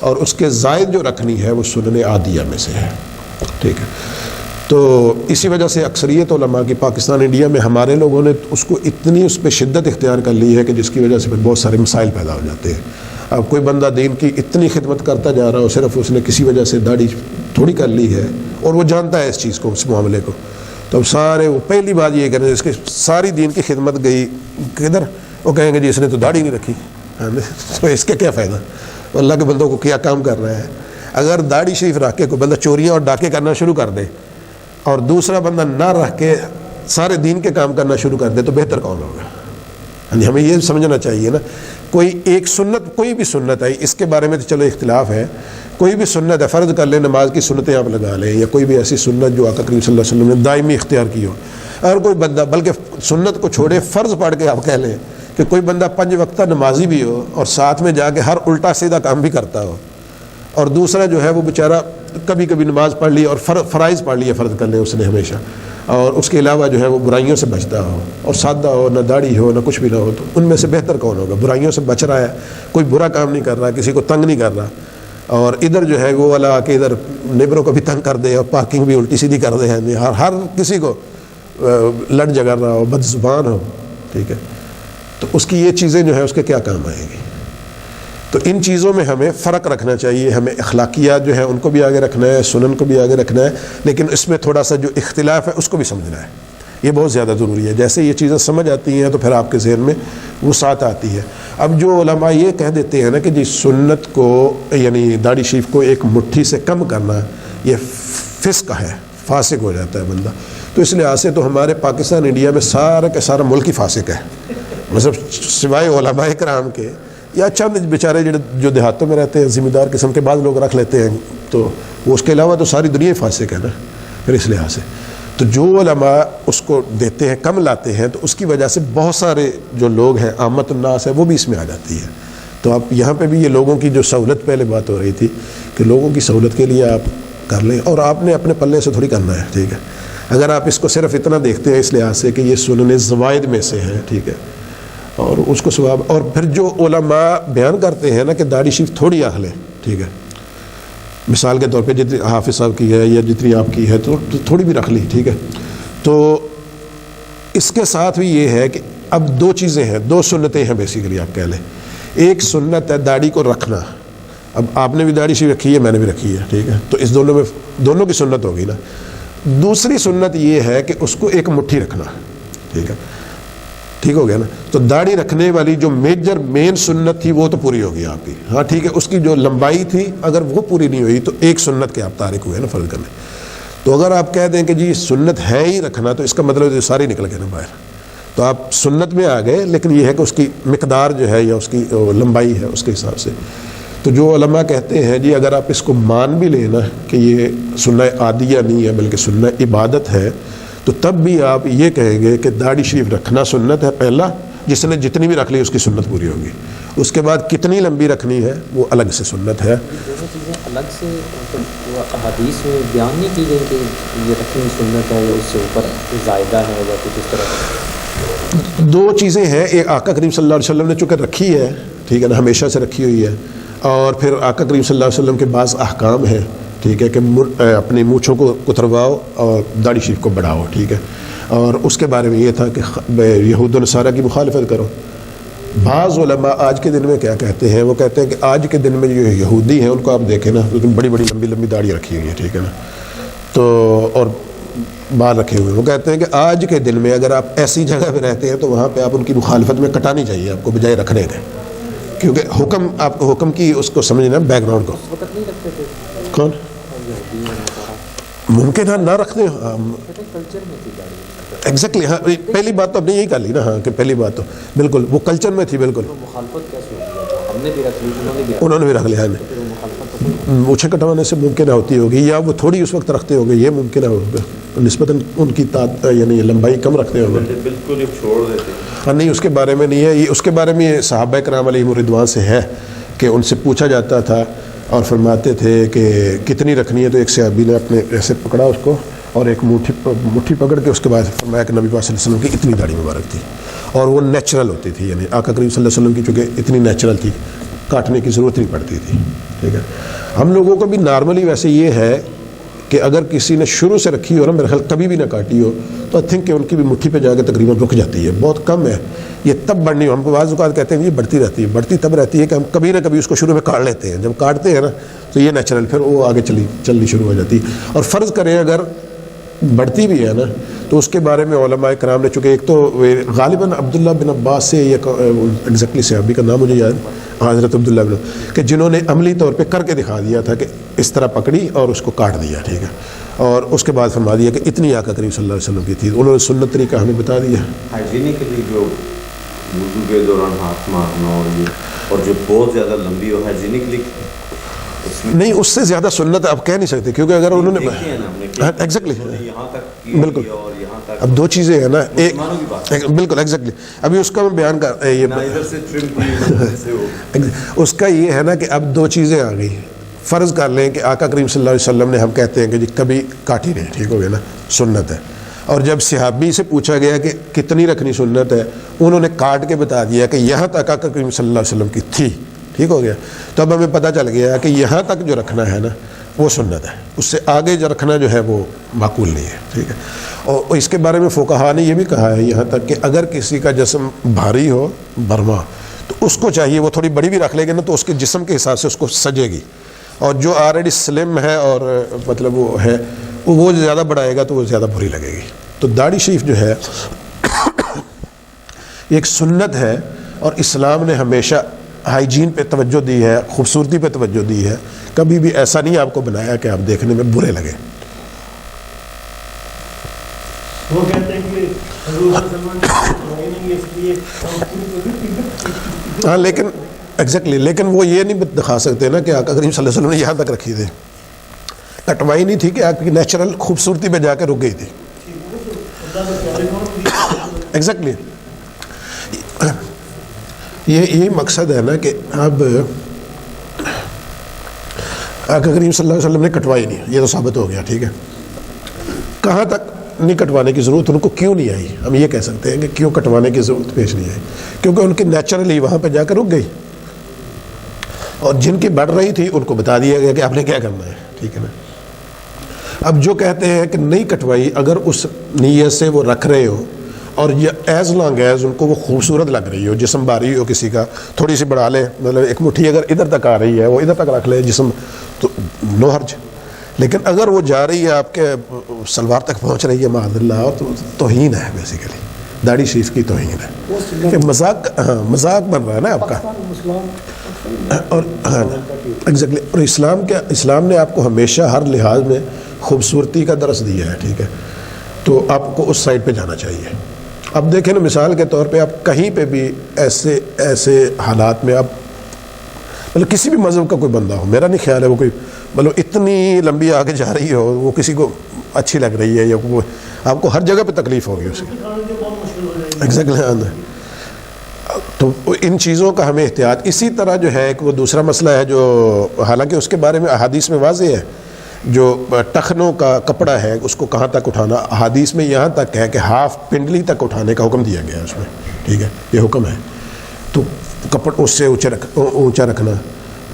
اور اس کے زائد جو رکھنی ہے وہ سنن عادیہ میں سے ہے، ٹھیک ہے۔ تو اسی وجہ سے اکثریت علماء کی پاکستان انڈیا میں ہمارے لوگوں نے اس کو اتنی اس پہ شدت اختیار کر لی ہے کہ جس کی وجہ سے پھر بہت سارے مسائل پیدا ہو جاتے ہیں۔ اب کوئی بندہ دین کی اتنی خدمت کرتا جا رہا ہو، صرف اس نے کسی وجہ سے داڑھی تھوڑی کر لی ہے اور وہ جانتا ہے اس چیز کو، اس معاملے کو، تو اب سارے وہ پہلی بات یہ کریں اس کی ساری دین کی خدمت گئی کدھر، وہ کہیں گے جی اس نے تو داڑھی نہیں رکھی، تو اس کا کیا فائدہ، اللہ کے بندوں کو کیا کام کر رہا ہے۔ اگر داڑھی شریف رکھ کے کوئی بندہ چوریاں اور ڈاکے کرنا شروع کر دے اور دوسرا بندہ نہ رکھ کے سارے دین کے کام کرنا شروع کر دے تو بہتر کون ہوگا؟ ہمیں یہ سمجھنا چاہیے نا، کوئی ایک سنت، کوئی بھی سنت ہے، اس کے بارے میں تو چلو اختلاف ہے، کوئی بھی سنت ہے، فرض کر لیں نماز کی سنتیں آپ لگا لیں، یا کوئی بھی ایسی سنت جو آقا کریم صلی اللہ علیہ وسلم نے دائمی اختیار کی ہو، اگر کوئی بندہ بلکہ سنت کو چھوڑے فرض پڑھ کے آپ کہہ لیں کہ کوئی بندہ 5 وقتہ نمازی بھی ہو اور ساتھ میں جا کے ہر الٹا سیدھا کام بھی کرتا ہو، اور دوسرا جو ہے وہ بیچارہ کبھی کبھی نماز پڑھ لی اور فرائض پڑھ لیے، فرض کر لیں اس نے ہمیشہ، اور اس کے علاوہ جو ہے وہ برائیوں سے بچتا ہو اور سادہ ہو، نہ داڑھی ہو نہ کچھ بھی نہ ہو، تو ان میں سے بہتر کون ہوگا؟ برائیوں سے بچ رہا ہے، کوئی برا کام نہیں کر رہا، کسی کو تنگ نہیں کر رہا، اور ادھر جو ہے وہ والا آ کے ادھر نیبروں کو بھی تنگ کر دے اور پارکنگ بھی الٹی سیدھی کر دے، ہر کسی کو لڑ جگر رہا ہو، بد زبان ہو، ٹھیک ہے، تو اس کی یہ چیزیں جو ہے اس کے کیا کام آئیں گی. تو ان چیزوں میں ہمیں فرق رکھنا چاہیے. ہمیں اخلاقیات جو ہے ان کو بھی آگے رکھنا ہے, سنن کو بھی آگے رکھنا ہے, لیکن اس میں تھوڑا سا جو اختلاف ہے اس کو بھی سمجھنا ہے. یہ بہت زیادہ ضروری ہے. جیسے یہ چیزیں سمجھ آتی ہیں تو پھر آپ کے ذہن میں وسعت آتی ہے. اب جو علماء یہ کہہ دیتے ہیں نا کہ جی سنت کو یعنی داڑھی شریف کو ایک مٹھی سے کم کرنا یہ فسق ہے, فاسق ہو جاتا ہے بندہ, تو اس لحاظ سے تو ہمارے پاکستان انڈیا میں سارا کا سارا ملک ہی فاسق ہے, مطلب سوائے علماء کرام کے یا چند بیچارے جو دیہاتوں میں رہتے ہیں ذمہ دار قسم کے بعض لوگ رکھ لیتے ہیں, تو وہ اس کے علاوہ تو ساری دنیا ہی فاسق ہے نا. پھر اس لحاظ سے تو جو علماء اس کو دیتے ہیں, کم لاتے ہیں, تو اس کی وجہ سے بہت سارے جو لوگ ہیں عامت الناس ہے وہ بھی اس میں آ جاتی ہے. تو آپ یہاں پہ بھی یہ لوگوں کی جو سہولت پہلے بات ہو رہی تھی کہ لوگوں کی سہولت کے لیے آپ کر لیں, اور آپ نے اپنے پلے سے تھوڑی کرنا ہے. ٹھیک ہے, اگر آپ اس کو صرف اتنا دیکھتے ہیں اس لحاظ سے کہ یہ سنن زوائد میں سے ہے, ٹھیک ہے, اور اس کو ثواب, اور پھر جو علماء بیان کرتے ہیں نا کہ داڑھی شریف تھوڑی رکھ لیں, ٹھیک ہے, مثال کے طور پہ جتنی حافظ صاحب کی ہے یا جتنی آپ کی ہے تو تھوڑی بھی رکھ لی, ٹھیک ہے. تو اس کے ساتھ بھی یہ ہے کہ اب دو چیزیں ہیں, دو سنتیں ہیں بیسیکلی آپ کہہ لیں. ایک سنت ہے داڑھی کو رکھنا, اب آپ نے بھی داڑھی شریف رکھی ہے, میں نے بھی رکھی ہے, ٹھیک ہے, تو اس دونوں میں دونوں کی سنت ہوگی نا. دوسری سنت یہ ہے کہ اس کو ایک مٹھی رکھنا, ٹھیک ہے, ٹھیک ہو گیا نا. تو داڑھی رکھنے والی جو میجر مین سنت تھی وہ تو پوری ہوگی آپ کی, ہاں ٹھیک ہے. اس کی جو لمبائی تھی اگر وہ پوری نہیں ہوئی تو ایک سنت کے آپ تارک ہوئے نا فرض کرنے. تو اگر آپ کہہ دیں کہ جی سنت ہے ہی رکھنا تو اس کا مطلب یہ ساری نکل گئے نا باہر, تو آپ سنت میں آ گئے, لیکن یہ ہے کہ اس کی مقدار جو ہے یا اس کی لمبائی ہے اس کے حساب سے. تو جو علماء کہتے ہیں جی اگر آپ اس کو مان بھی لینا کہ یہ سنت عادیہ نہیں ہے بلکہ سنت عبادت ہے, تو تب بھی آپ یہ کہیں گے کہ داڑھی شریف رکھنا سنت ہے پہلا, جس نے جتنی بھی رکھ لی اس کی سنت پوری ہوگی. اس کے بعد کتنی لمبی رکھنی ہے وہ الگ سے سنت ہے. دونوں چیزیں الگ سے احادیث میں بیان نہیں کی گئی کہ یہ رکھنی سنت ہے یا اس سے اوپر زائدہ ہے یا کچھ اس طرح. دو چیزیں ہیں, ایک آقا کریم صلی اللہ علیہ وسلم نے چونکہ رکھی ہے, ٹھیک ہے نا, ہمیشہ سے رکھی ہوئی ہے, اور پھر آقا کریم صلی اللہ علیہ وسلم کے بعض احکام ہیں, ٹھیک ہے, کہ اپنی مونچھوں کو کترواؤ اور داڑھی شریف کو بڑھاؤ, ٹھیک ہے, اور اس کے بارے میں یہ تھا کہ یہود و نصارہ کی مخالفت کرو. بعض علماء آج کے دن میں کیا کہتے ہیں, وہ کہتے ہیں کہ آج کے دن میں جو یہودی ہیں ان کو آپ دیکھیں نا تو بڑی بڑی لمبی لمبی داڑھی رکھی ہوئی ہے, ٹھیک ہے نا, تو اور بال رکھے ہوئے ہیں. وہ کہتے ہیں کہ آج کے دن میں اگر آپ ایسی جگہ پہ رہتے ہیں تو وہاں پہ آپ ان کی مخالفت میں کٹانی چاہیے آپ کو بجائے رکھنے کے, کیونکہ حکم آپ کو حکم کی اس کو سمجھنا بیک گراؤنڈ کو. کون ممکن ہے نہ رکھتے ایگزیکٹلی, ہاں پہلی بات تو ہم نے یہی کر لی نا, ہاں کہ پہلی بات تو بالکل وہ کلچر میں تھی, بالکل انہوں نے بھی رکھ لیا. مونچھیں کٹوانے سے ممکنہ ہوتی ہوگی یا وہ تھوڑی اس وقت رکھتے ہوں گے, یہ ممکنہ ہوگا نسبتاً ان کی یعنی لمبائی کم رکھتے ہوں گے, بالکل چھوڑ دیتے. ہاں نہیں اس کے بارے میں نہیں ہے, یہ اس کے بارے میں صحابہ کرام علیہم رضوان سے ہے کہ ان سے پوچھا جاتا تھا اور فرماتے تھے کہ کتنی رکھنی ہے, تو ایک صحابی نے اپنے ایسے پکڑا اس کو اور ایک مٹھی پکڑ کے اس کے بعد فرمایا کہ نبی پاک صلی اللہ علیہ وسلم کی اتنی داڑھی مبارک تھی, اور وہ نیچرل ہوتی تھی, یعنی آقا کریم صلی اللہ علیہ وسلم کی چونکہ اتنی نیچرل تھی کاٹنے کی ضرورت نہیں پڑتی تھی, ٹھیک ہے. ہم لوگوں کو بھی نارملی ویسے یہ ہے کہ اگر کسی نے شروع سے رکھی ہو نا, میرے خیال کبھی بھی نہ کاٹی ہو, تو آئی تھنک کہ ان کی بھی مٹھی پہ جا کے تقریباً رک جاتی ہے, بہت کم ہے. یہ تب بڑھنی ہو, ہم کو بعض اوقات کہتے ہیں یہ بڑھتی رہتی ہے, بڑھتی تب رہتی ہے کہ ہم کبھی نہ کبھی اس کو شروع میں کاٹ لیتے ہیں, جب کاٹتے ہیں نا تو یہ نیچرل پھر وہ آگے چلنی شروع ہو جاتی. اور فرض کریں اگر بڑھتی بھی ہے نا تو اس کے بارے میں علماء کرام نے, چونکہ ایک تو غالباً عبداللہ بن عباس سے یہ ایگزیکٹلی صحابی کا نام مجھے یاد, حضرت عبداللہ بن, کہ جنہوں نے عملی طور پہ کر کے دکھا دیا تھا کہ اس طرح پکڑی اور اس کو کاٹ دیا, ٹھیک ہے, اور اس کے بعد فرما دیا کہ اتنی آقا کریم صلی اللہ علیہ وسلم کی تھی. انہوں نے سنت طریقہ ہمیں بتا دیا. ہائیجینکلی جو وضو کے دوران ہاتھ مارنا اور جو بہت زیادہ لمبی ہو, ہائیجینکلی نہیں اس سے زیادہ سنت آپ کہہ نہیں سکتے, کیونکہ اگر انہوں نے ایگزیکٹلی بالکل, اب دو چیزیں ہیں نا, ایک بالکل ایگزیکٹلی, ابھی اس کا میں بیان کر اس کا یہ ہے نا کہ اب دو چیزیں آ گئی. فرض کر لیں کہ آقا کریم صلی اللہ علیہ وسلم نے, ہم کہتے ہیں کہ جی کبھی کاٹی نہیں, ٹھیک ہو گیا نا, سنت ہے, اور جب صحابی سے پوچھا گیا کہ کتنی رکھنی سنت ہے, انہوں نے کاٹ کے بتا دیا کہ یہاں تک آقا کریم صلی اللہ علیہ وسلم کی تھی, ٹھیک ہو گیا. تو اب ہمیں پتہ چل گیا کہ یہاں تک جو رکھنا ہے نا وہ سنت ہے، اس سے آگے جو رکھنا جو ہے وہ معقول نہیں ہے، ٹھیک ہے۔ اور اس کے بارے میں فقہا نے یہ بھی کہا ہے یہاں تک کہ اگر کسی کا جسم بھاری ہو برما تو اس کو چاہیے وہ تھوڑی بڑی بھی رکھ لے گا نا تو اس کے جسم کے حساب سے اس کو سجے گی، اور جو آلریڈی سلم ہے اور مطلب وہ ہے وہ زیادہ بڑھائے گا تو وہ زیادہ بری لگے گی۔ تو داڑھی شریف جو ہے یہ ایک سنت ہے، اور اسلام نے ہمیشہ ہائیجین پہ توجہ دی ہے، خوبصورتی پہ توجہ دی ہے، کبھی بھی ایسا نہیں آپ کو بنایا کہ آپ دیکھنے میں برے لگے۔ وہ کہتے ہیں کہ حضور صلی اللہ علیہ وسلم اس لیے ہاں لیکن ایگزیکٹلی، لیکن وہ یہ نہیں دکھا سکتے نا کہ آقا کریم صلی اللہ علیہ وسلم نے یہاں تک رکھی تھی، کٹوائی نہیں تھی کہ آپ کی نیچرل خوبصورتی پہ جا کے رک گئی تھی۔ ایگزیکٹلی، یہی مقصد ہے نا کہ اب آقا کریم صلی اللہ علیہ وسلم نے کٹوائی نہیں، یہ تو ثابت ہو گیا، ٹھیک ہے۔ کہاں تک نہیں کٹوانے کی ضرورت ان کو کیوں نہیں آئی، ہم یہ کہہ سکتے ہیں کہ کیوں کٹوانے کی ضرورت پیش نہیں آئی، کیونکہ ان کی نیچرلی وہاں پہ جا کر رک گئی، اور جن کی بڑھ رہی تھی ان کو بتا دیا گیا کہ آپ نے کیا کرنا ہے، ٹھیک ہے نا۔ اب جو کہتے ہیں کہ نہیں کٹوائی، اگر اس نیت سے وہ رکھ رہے ہو اور یہ ایز لانگ ایز ان کو وہ خوبصورت لگ رہی ہو، جسم بھاری ہو کسی کا تھوڑی سی بڑھا لے، مطلب ایک مٹھی اگر ادھر تک آ رہی ہے وہ ادھر تک رکھ لے جسم تو نو حرج، لیکن اگر وہ جا رہی ہے آپ کے سلوار تک پہنچ رہی ہے معاذ اللہ، تو توہین ہے بیسیکلی، داڑھی شریف کی توہین ہے کہ مذاق، ہاں مذاق بن رہا ہے نا آپ کا۔ اور ہاں ایگزیکٹلی، اور اسلام نے آپ کو ہمیشہ ہر لحاظ میں خوبصورتی کا درس دیا ہے، ٹھیک ہے، تو آپ کو اس سائڈ پہ جانا چاہیے۔ اب دیکھیں نا، مثال کے طور پہ آپ کہیں پہ بھی ایسے حالات میں آپ مطلب کسی بھی مذہب کا کوئی بندہ ہو، میرا نہیں خیال ہے وہ کوئی مطلب اتنی لمبی آگے جا رہی ہو، وہ کسی کو اچھی لگ رہی ہے یا وہ آپ کو ہر جگہ پہ تکلیف ہوگی اس کی، ایگزیکٹلی۔ تو ان چیزوں کا ہمیں احتیاط، اسی طرح جو ہے ایک وہ دوسرا مسئلہ ہے جو حالانکہ اس کے بارے میں احادیث میں واضح ہے، جو ٹخنوں کا کپڑا ہے اس کو کہاں تک اٹھانا، احادیث میں یہاں تک ہے کہ ہاف پنڈلی تک اٹھانے کا حکم دیا گیا ہے اس میں، ٹھیک ہے، یہ حکم ہے۔ تو کپڑ اس سے اونچا رکھنا۔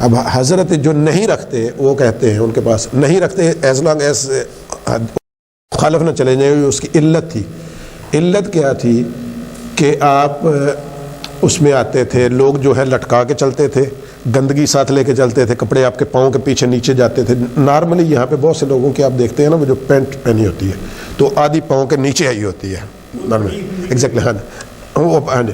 اب حضرت جو نہیں رکھتے وہ کہتے ہیں، ان کے پاس نہیں رکھتے ایز لانگ ایز مخالف نہ چلے جائیں، اس کی علت تھی۔ علت کیا تھی کہ آپ اس میں آتے تھے، لوگ جو ہے لٹکا کے چلتے تھے، گندگی ساتھ لے کے چلتے تھے، کپڑے آپ کے پاؤں کے پیچھے نیچے جاتے تھے۔ نارملی یہاں پہ بہت سے لوگوں کی آپ دیکھتے ہیں نا، وہ جو پینٹ پہنی ہوتی ہے تو آدھی پاؤں کے نیچے آئی ہوتی ہے نارملی، ایگزیکٹلی، ہاں جی۔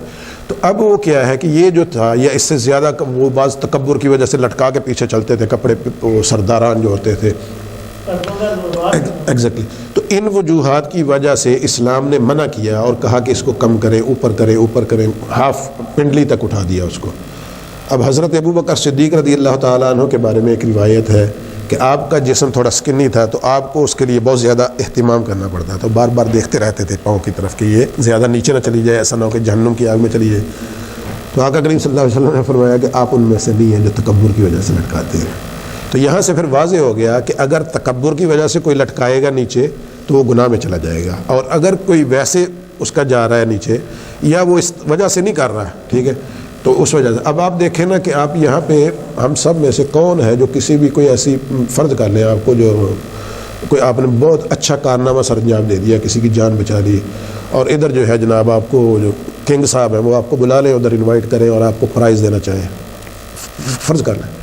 تو اب وہ کیا ہے کہ یہ جو تھا یا اس سے زیادہ وہ بعض تکبر کی وجہ سے لٹکا کے پیچھے چلتے تھے کپڑے، وہ سرداران جو ہوتے تھے، ایگزیکٹلی۔ تو ان وجوہات کی وجہ سے اسلام نے منع کیا اور کہا کہ اس کو کم کریں، اوپر کریں، ہاف پنڈلی تک اٹھا دیا اس کو۔ اب حضرت ابوبکر صدیق رضی اللہ تعالیٰ عنہ کے بارے میں ایک روایت ہے کہ آپ کا جسم تھوڑا سکنی تھا، تو آپ کو اس کے لیے بہت زیادہ اہتمام کرنا پڑتا تھا، بار بار دیکھتے رہتے تھے پاؤں کی طرف کہ یہ زیادہ نیچے نہ چلی جائے، ایسا نہ ہو کہ جہنم کی آگ میں چلی جائے۔ تو آقا کریم صلی اللہ علیہ وسلم نے فرمایا کہ آپ ان میں سے نہیں ہیں جو تکبر کی وجہ سے لٹکاتے ہیں۔ تو یہاں سے پھر واضح ہو گیا کہ اگر تکبر کی وجہ سے کوئی لٹکائے گا نیچے تو وہ گناہ میں چلا جائے گا، اور اگر کوئی ویسے اس کا جا رہا ہے نیچے یا وہ اس وجہ سے نہیں کر رہا ہے، ٹھیک ہے، تو اس وجہ سے اب آپ دیکھیں نا کہ آپ یہاں پہ ہم سب میں سے کون ہے جو کسی بھی کوئی ایسی فرض کر لیں آپ کو جو کوئی آپ نے بہت اچھا کارنامہ سر انجام دے دیا، کسی کی جان بچا لی، اور ادھر جو ہے جناب آپ کو جو کنگ صاحب ہیں وہ آپ کو بلا لیں، ادھر انوائٹ کریں اور آپ کو پرائز دینا چاہیں، فرض کر لیں،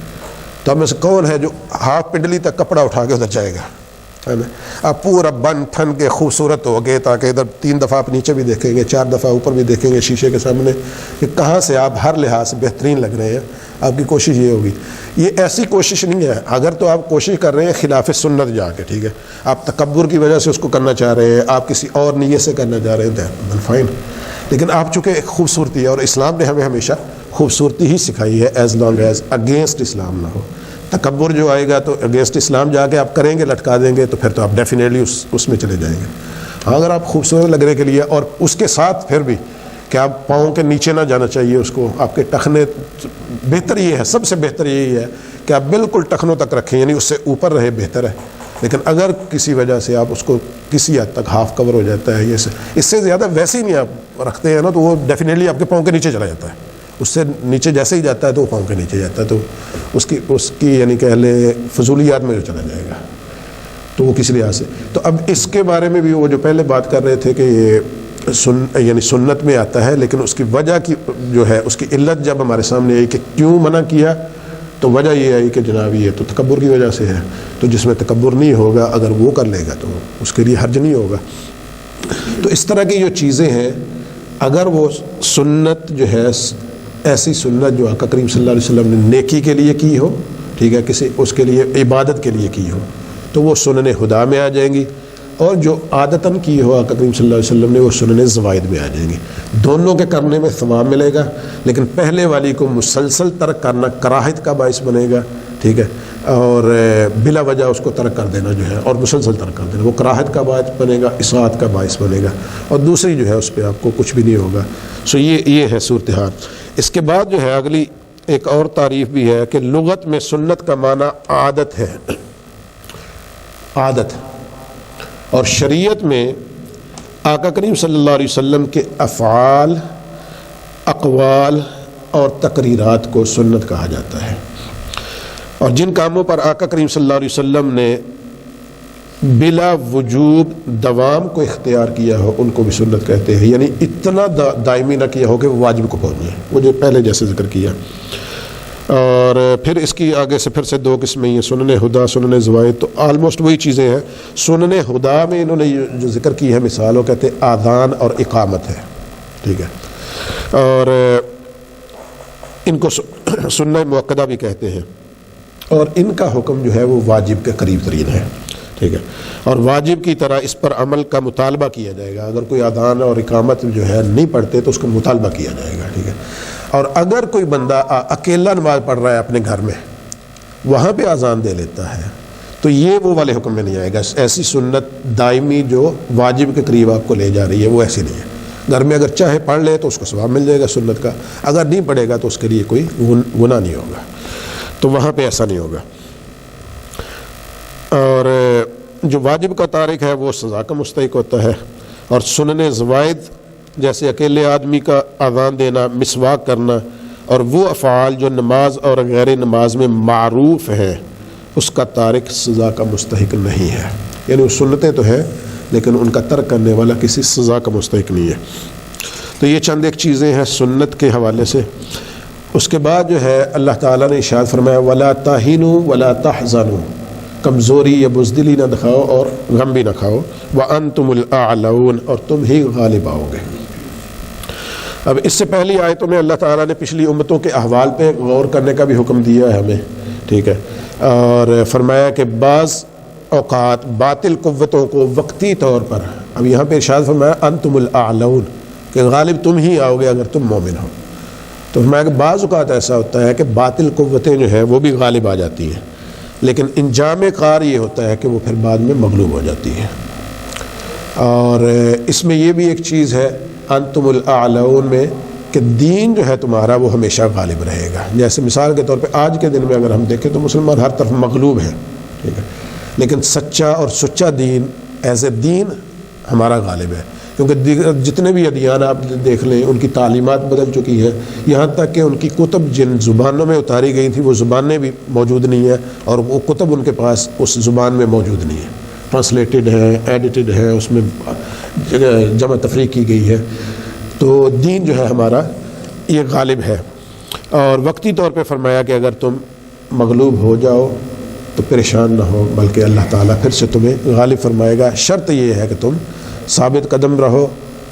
تو ہم میں سے کون ہے جو ہاف پنڈلی تک کپڑا اٹھا کے ادھر جائے گا؟ آپ پورا بن ٹھن کے خوبصورت ہو گئے تاکہ ادھر 3 دفعہ آپ نیچے بھی دیکھیں گے، 4 دفعہ اوپر بھی دیکھیں گے شیشے کے سامنے کہ کہاں سے آپ ہر لحاظ سے بہترین لگ رہے ہیں۔ آپ کی کوشش یہ ہوگی، یہ ایسی کوشش نہیں ہے اگر تو آپ کوشش کر رہے ہیں خلاف سنت جا کے، ٹھیک ہے، آپ تکبر کی وجہ سے اس کو کرنا چاہ رہے ہیں، آپ کسی اور نیت سے کرنا چاہ رہے ہیں، دین فائن، لیکن آپ چونکہ ایک خوبصورتی ہے، اور اسلام نے ہمیں ہمیشہ خوبصورتی ہی سکھائی ہے، ایز لانگ ایز اگینسٹ اسلام نہ ہو۔ تکبر جو آئے گا تو اگینسٹ اسلام جا کے آپ کریں گے، لٹکا دیں گے، تو پھر تو آپ ڈیفینیٹلی اس میں چلے جائیں گے۔ ہاں اگر آپ خوبصورت لگنے کے لیے، اور اس کے ساتھ پھر بھی کہ آپ پاؤں کے نیچے نہ جانا چاہیے اس کو، آپ کے ٹخنے، بہتر یہ ہے، سب سے بہتر یہی ہے کہ آپ بالکل ٹخنوں تک رکھیں، یعنی اس سے اوپر رہے، بہتر ہے۔ لیکن اگر کسی وجہ سے آپ اس کو کسی حد تک ہاف کور ہو جاتا ہے، اس سے زیادہ ویسے ہی نہیں آپ رکھتے ہیں نا، تو وہ ڈیفینیٹلی آپ کے پاؤں کے نیچے چلا جاتا ہے، اس سے نیچے جیسے ہی جاتا ہے تو وہ پاؤں کے نیچے جاتا ہے، تو اس کی یعنی کہ لیں فضولیات میں جو چلا جائے گا تو وہ کس لحاظ سے. تو اب اس کے بارے میں بھی وہ جو پہلے بات کر رہے تھے کہ یہ یعنی سنت میں آتا ہے، لیکن اس کی وجہ کی جو ہے اس کی علت جب ہمارے سامنے آئی کہ کیوں منع کیا، تو وجہ یہ آئی کہ جناب یہ تو تکبر کی وجہ سے ہے. تو جس میں تکبر نہیں ہوگا اگر وہ کر لے گا تو اس کے لیے حرج نہیں ہوگا. تو اس طرح کی جو چیزیں ہیں اگر وہ سنت جو ہے ایسی سنت جو آقا کریم صلی اللہ علیہ وسلم نے نیکی کے لیے کی ہو، ٹھیک ہے، کسی اس کے لیے عبادت کے لیے کی ہو تو وہ سنن خدا میں آ جائیں گی، اور جو عادتاً کی ہو آقا کریم صلی اللہ علیہ وسلم نے وہ سنن زوائد میں آ جائیں گی. دونوں کے کرنے میں ثواب ملے گا، لیکن پہلے والی کو مسلسل ترک کرنا کراہت کا باعث بنے گا، ٹھیک ہے، اور بلا وجہ اس کو ترک کر دینا جو ہے اور مسلسل ترک کر دینا وہ کراہت کا باعث بنے گا، اصاعت کا باعث بنے گا، اور دوسری جو ہے اس پہ آپ کو کچھ بھی نہیں ہوگا. سو یہ ہے صورتحال. اس کے بعد جو ہے اگلی ایک اور تعریف بھی ہے کہ لغت میں سنت کا معنی عادت ہے، عادت، اور شریعت میں آقا کریم صلی اللہ علیہ وسلم کے افعال، اقوال اور تقریرات کو سنت کہا جاتا ہے. اور جن کاموں پر آقا کریم صلی اللہ علیہ وسلم نے بلا وجوب دوام کو اختیار کیا ہو ان کو بھی سنت کہتے ہیں، یعنی اتنا دائمی نہ کیا ہو کہ وہ واجب کو پہنچ جائے، وہ جو پہلے جیسے ذکر کیا. اور پھر اس کی آگے سے پھر سے دو قسمیں ہیں، سنن ہدا، سنن زوائد. تو آلموسٹ وہی چیزیں ہیں. سنن ہدا میں انہوں نے جو ذکر کی ہے مثال وہ کہتے ہیں آذان اور اقامت ہے، ٹھیک ہے، اور ان کو سنن مؤکدہ بھی کہتے ہیں، اور ان کا حکم جو ہے وہ واجب کے قریب ترین ہے، ٹھیک ہے، اور واجب کی طرح اس پر عمل کا مطالبہ کیا جائے گا. اگر کوئی آذان اور اقامت جو ہے نہیں پڑھتے تو اس کو مطالبہ کیا جائے گا، ٹھیک ہے. اور اگر کوئی بندہ اکیلا نماز پڑھ رہا ہے اپنے گھر میں، وہاں پہ اذان دے لیتا ہے تو یہ وہ والے حکم میں نہیں آئے گا. ایسی سنت دائمی جو واجب کے قریب آپ کو لے جا رہی ہے وہ ایسی نہیں ہے. گھر میں اگر چاہے پڑھ لے تو اس کو ثواب مل جائے گا سنت کا، اگر نہیں پڑھے گا تو اس کے لیے کوئی گناہ نہیں ہوگا. تو وہاں پہ ایسا نہیں ہوگا. اور جو واجب کا تارک ہے وہ سزا کا مستحق ہوتا ہے. اور سنن زوائد جیسے اکیلے آدمی کا اذان دینا، مسواک کرنا، اور وہ افعال جو نماز اور غیر نماز میں معروف ہیں اس کا تارک سزا کا مستحق نہیں ہے. یعنی وہ سنتیں تو ہیں لیکن ان کا ترک کرنے والا کسی سزا کا مستحق نہیں ہے. تو یہ چند ایک چیزیں ہیں سنت کے حوالے سے. اس کے بعد جو ہے اللہ تعالیٰ نے ارشاد فرمایا وَلَا تَهِنُوا وَلَا تَحْزَنُوا، کمزوری یا بزدلی نہ دکھاؤ اور غم بھی نہ کھاؤ، وَأَنْتُمُ الْأَعْلَوْنَ، اور تم ہی غالب آؤ گے. اب اس سے پہلی آیتوں میں اللہ تعالیٰ نے پچھلی امتوں کے احوال پہ غور کرنے کا بھی حکم دیا ہے ہمیں، ٹھیک ہے، اور فرمایا کہ بعض اوقات باطل قوتوں کو وقتی طور پر، اب یہاں پہ ارشاد فرمایا انتم الاعلون، کہ غالب تم ہی آؤ گے اگر تم مومن ہو. تو فرمایا کہ بعض اوقات ایسا ہوتا ہے کہ باطل قوتیں جو ہیں وہ بھی غالب آ جاتی ہیں، لیکن انجام کار یہ ہوتا ہے کہ وہ پھر بعد میں مغلوب ہو جاتی ہے. اور اس میں یہ بھی ایک چیز ہے انتم الاعلون میں کہ دین جو ہے تمہارا وہ ہمیشہ غالب رہے گا. جیسے مثال کے طور پہ آج کے دن میں اگر ہم دیکھیں تو مسلمان ہر طرف مغلوب ہیں، ٹھیک ہے، لیکن سچا اور سچا دین ایز اے دین ہمارا غالب ہے. کیونکہ جتنے بھی ادیان آپ دیکھ لیں ان کی تعلیمات بدل چکی ہیں، یہاں تک کہ ان کی کتب جن زبانوں میں اتاری گئی تھیں وہ زبانیں بھی موجود نہیں ہیں، اور وہ کتب ان کے پاس اس زبان میں موجود نہیں ہیں، ٹرانسلیٹڈ ہیں، ایڈیٹڈ ہیں، اس میں جمع تفریق کی گئی ہے. تو دین جو ہے ہمارا یہ غالب ہے. اور وقتی طور پہ فرمایا کہ اگر تم مغلوب ہو جاؤ تو پریشان نہ ہو، بلکہ اللہ تعالیٰ پھر سے تمہیں غالب فرمائے گا. شرط یہ ہے کہ تم ثابت قدم رہو،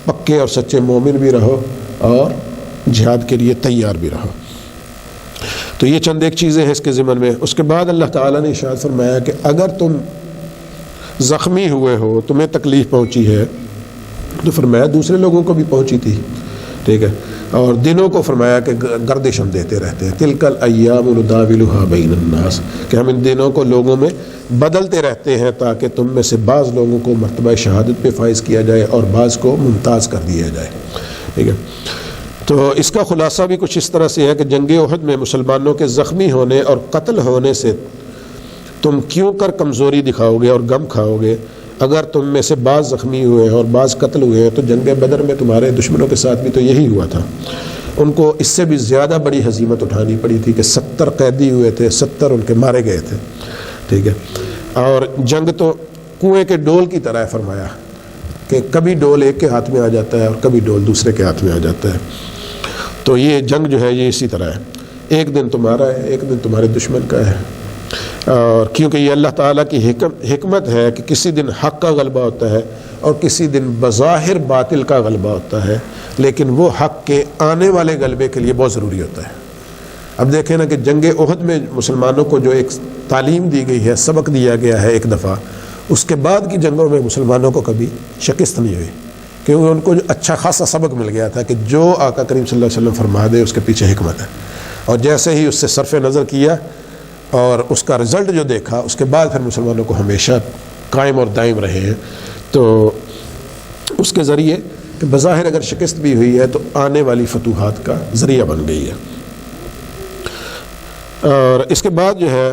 پکے اور سچے مومن بھی رہو، اور جہاد کے لیے تیار بھی رہو. تو یہ چند ایک چیزیں ہیں اس کے ضمن میں. اس کے بعد اللہ تعالیٰ نے ارشاد فرمایا کہ اگر تم زخمی ہوئے ہو، تمہیں تکلیف پہنچی ہے، تو فرمایا دوسرے لوگوں کو بھی پہنچی تھی، ٹھیک ہے، اور دنوں کو فرمایا کہ گردش ہم دیتے رہتے ہیں. تلک الایام نداولها بین الناس، کہ ہم ان دنوں کو لوگوں میں بدلتے رہتے ہیں تاکہ تم میں سے بعض لوگوں کو مرتبہ شہادت پہ فائز کیا جائے اور بعض کو ممتاز کر دیا جائے، ٹھیک ہے. تو اس کا خلاصہ بھی کچھ اس طرح سے ہے کہ جنگ احد میں مسلمانوں کے زخمی ہونے اور قتل ہونے سے تم کیوں کر کمزوری دکھاؤ گے اور غم کھاؤ گے؟ اگر تم میں سے بعض زخمی ہوئے ہیں اور بعض قتل ہوئے ہیں تو جنگ بدر میں تمہارے دشمنوں کے ساتھ بھی تو یہی ہوا تھا. ان کو اس سے بھی زیادہ بڑی ہزیمت اٹھانی پڑی تھی کہ 70 قیدی ہوئے تھے، 70 ان کے مارے گئے تھے، ٹھیک ہے. اور جنگ تو کنویں کے ڈول کی طرح ہے، فرمایا کہ کبھی ڈول ایک کے ہاتھ میں آ جاتا ہے اور کبھی ڈول دوسرے کے ہاتھ میں آ جاتا ہے. تو یہ جنگ جو ہے یہ اسی طرح ہے، ایک دن تمہارا ہے، ایک دن تمہارے دشمن کا ہے. اور کیونکہ یہ اللہ تعالیٰ کی حکمت ہے کہ کسی دن حق کا غلبہ ہوتا ہے اور کسی دن بظاہر باطل کا غلبہ ہوتا ہے، لیکن وہ حق کے آنے والے غلبے کے لیے بہت ضروری ہوتا ہے. اب دیکھیں نا کہ جنگ احد میں مسلمانوں کو جو ایک تعلیم دی گئی ہے، سبق دیا گیا ہے ایک دفعہ، اس کے بعد کی جنگوں میں مسلمانوں کو کبھی شکست نہیں ہوئی، کیونکہ ان کو اچھا خاصا سبق مل گیا تھا کہ جو آقا کریم صلی اللہ علیہ وسلم فرما دے اس کے پیچھے حکمت ہے. اور جیسے ہی اس سے صرف نظر کیا اور اس کا رزلٹ جو دیکھا، اس کے بعد پھر مسلمانوں کو ہمیشہ قائم اور دائم رہے ہیں. تو اس کے ذریعے کہ بظاہر اگر شکست بھی ہوئی ہے تو آنے والی فتوحات کا ذریعہ بن گئی ہے. اور اس کے بعد جو ہے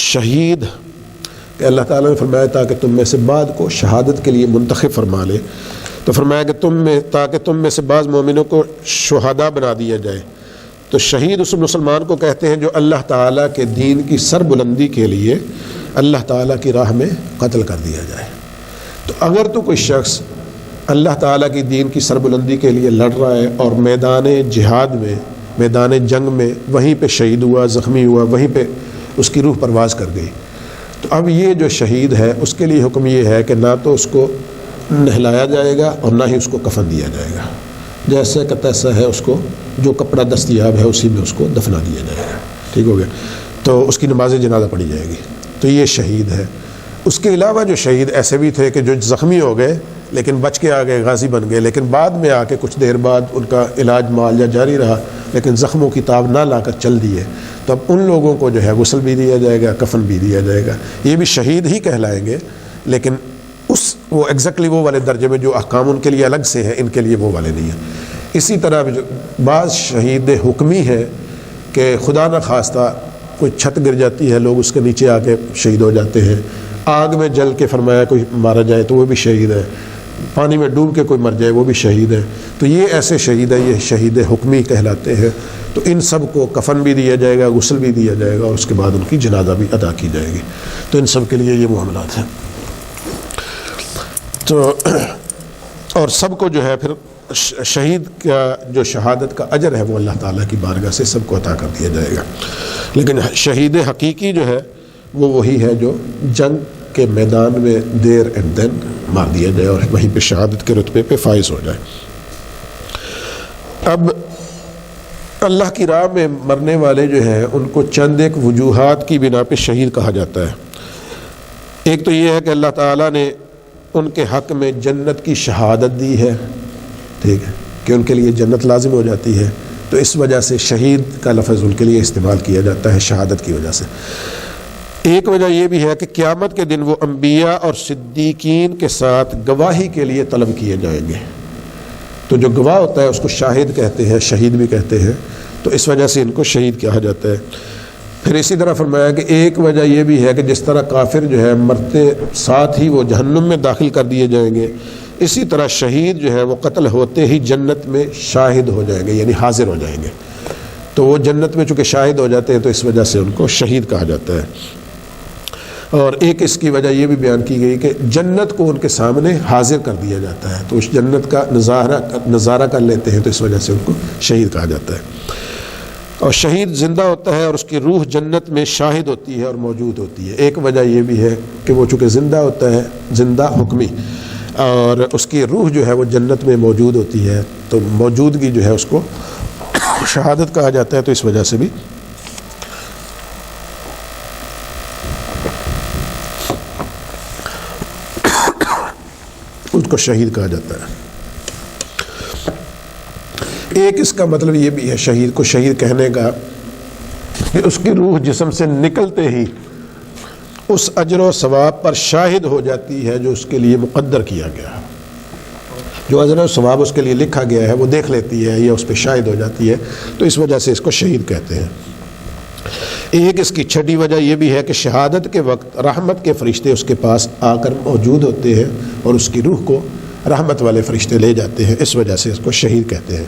شہید کہ اللہ تعالیٰ نے فرمایا تاکہ تم میں سے بعض کو شہادت کے لیے منتخب فرما لے، تو فرمایا کہ تاکہ تم میں سے بعض مومنوں کو شہداء بنا دیا جائے. تو شہید اس مسلمان کو کہتے ہیں جو اللہ تعالیٰ کے دین کی سربلندی کے لیے اللہ تعالیٰ کی راہ میں قتل کر دیا جائے. تو اگر تو کوئی شخص اللہ تعالیٰ کی دین کی سربلندی کے لیے لڑ رہا ہے اور میدان جہاد میں، میدان جنگ میں وہیں پہ شہید ہوا، زخمی ہوا، وہیں پہ اس کی روح پرواز کر گئی، تو اب یہ جو شہید ہے اس کے لیے حکم یہ ہے کہ نہ تو اس کو نہلایا جائے گا اور نہ ہی اس کو کفن دیا جائے گا، جیسے کہ تیسا ہے اس کو جو کپڑا دستیاب ہے اسی میں اس کو دفنا دیا جائے گا. ٹھیک ہو گیا. تو اس کی نماز جنازہ پڑھی جائے گی. تو یہ شہید ہے. اس کے علاوہ جو شہید ایسے بھی تھے کہ جو زخمی ہو گئے لیکن بچ کے آ گئے، غازی بن گئے، لیکن بعد میں آ کے کچھ دیر بعد ان کا علاج معالجہ جاری رہا لیکن زخموں کی تاب نہ لا کر چل دیے، تو اب ان لوگوں کو جو ہے غسل بھی دیا جائے گا، کفن بھی دیا جائے گا. یہ بھی شہید ہی کہلائیں گے، لیکن وہ ایگزیکٹلی وہ والے درجے میں جو احکام ان کے لیے الگ سے ہیں ان کے لیے وہ والے نہیں ہیں. اسی طرح بعض شہید حکمی ہے کہ خدا نہ خواستہ کوئی چھت گر جاتی ہے، لوگ اس کے نیچے آ کے شہید ہو جاتے ہیں، آگ میں جل کے فرمایا کوئی مارا جائے تو وہ بھی شہید ہے، پانی میں ڈوب کے کوئی مر جائے وہ بھی شہید ہے. تو یہ ایسے شہید ہے، یہ شہید حکمی کہلاتے ہیں. تو ان سب کو کفن بھی دیا جائے گا، غسل بھی دیا جائے گا اور اس کے بعد ان کی جنازہ بھی ادا کی جائے گی. تو ان سب کے لیے یہ معاملات ہیں. تو اور سب کو جو ہے پھر شہید کا جو شہادت کا اجر ہے وہ اللہ تعالیٰ کی بارگاہ سے سب کو عطا کر دیا جائے گا. لیکن شہید حقیقی جو ہے وہ وہی ہے جو جنگ کے میدان میں دیر اینڈ دین مار دیا جائے اور وہیں پہ شہادت کے رتبے پہ فائز ہو جائے. اب اللہ کی راہ میں مرنے والے جو ہیں ان کو چند ایک وجوہات کی بنا پہ شہید کہا جاتا ہے. ایک تو یہ ہے کہ اللہ تعالیٰ نے ان کے حق میں جنت کی شہادت دی ہے، ٹھیک ہے، کہ ان کے لیے جنت لازم ہو جاتی ہے. تو اس وجہ سے شہید کا لفظ ان کے لیے استعمال کیا جاتا ہے شہادت کی وجہ سے. ایک وجہ یہ بھی ہے کہ قیامت کے دن وہ انبیاء اور صدیقین کے ساتھ گواہی کے لیے طلب کیے جائیں گے. تو جو گواہ ہوتا ہے اس کو شاہد کہتے ہیں، شہید بھی کہتے ہیں. تو اس وجہ سے ان کو شہید کہا جاتا ہے. پھر اسی طرح فرمایا کہ ایک وجہ یہ بھی ہے کہ جس طرح کافر جو ہے مرتے ساتھ ہی وہ جہنم میں داخل کر دیے جائیں گے، اسی طرح شہید جو ہے وہ قتل ہوتے ہی جنت میں شاہد ہو جائیں گے، یعنی حاضر ہو جائیں گے. تو وہ جنت میں چونکہ شاہد ہو جاتے ہیں تو اس وجہ سے ان کو شہید کہا جاتا ہے. اور ایک اس کی وجہ یہ بھی بیان کی گئی کہ جنت کو ان کے سامنے حاضر کر دیا جاتا ہے، تو اس جنت کا نظارہ کر لیتے ہیں، تو اس وجہ سے ان کو شہید کہا جاتا ہے. اور شہید زندہ ہوتا ہے اور اس کی روح جنت میں شاہد ہوتی ہے اور موجود ہوتی ہے. ایک وجہ یہ بھی ہے کہ وہ چونکہ زندہ ہوتا ہے، زندہ حکمی، اور اس کی روح جو ہے وہ جنت میں موجود ہوتی ہے، تو موجودگی جو ہے اس کو شہادت کہا جاتا ہے. تو اس وجہ سے بھی اس کو شہید کہا جاتا ہے. ایک اس کا مطلب یہ بھی ہے شہید کو شہید کہنے کا کہ اس کی روح جسم سے نکلتے ہی اس اجر و ثواب پر شاہد ہو جاتی ہے جو اس کے لیے مقدر کیا گیا ہے. جو اجر و ثواب اس کے لیے لکھا گیا ہے وہ دیکھ لیتی ہے یا اس پہ شاہد ہو جاتی ہے، تو اس وجہ سے اس کو شہید کہتے ہیں. ایک اس کی چھٹی وجہ یہ بھی ہے کہ شہادت کے وقت رحمت کے فرشتے اس کے پاس آ کر موجود ہوتے ہیں اور اس کی روح کو رحمت والے فرشتے لے جاتے ہیں، اس وجہ سے اس کو شہید کہتے ہیں۔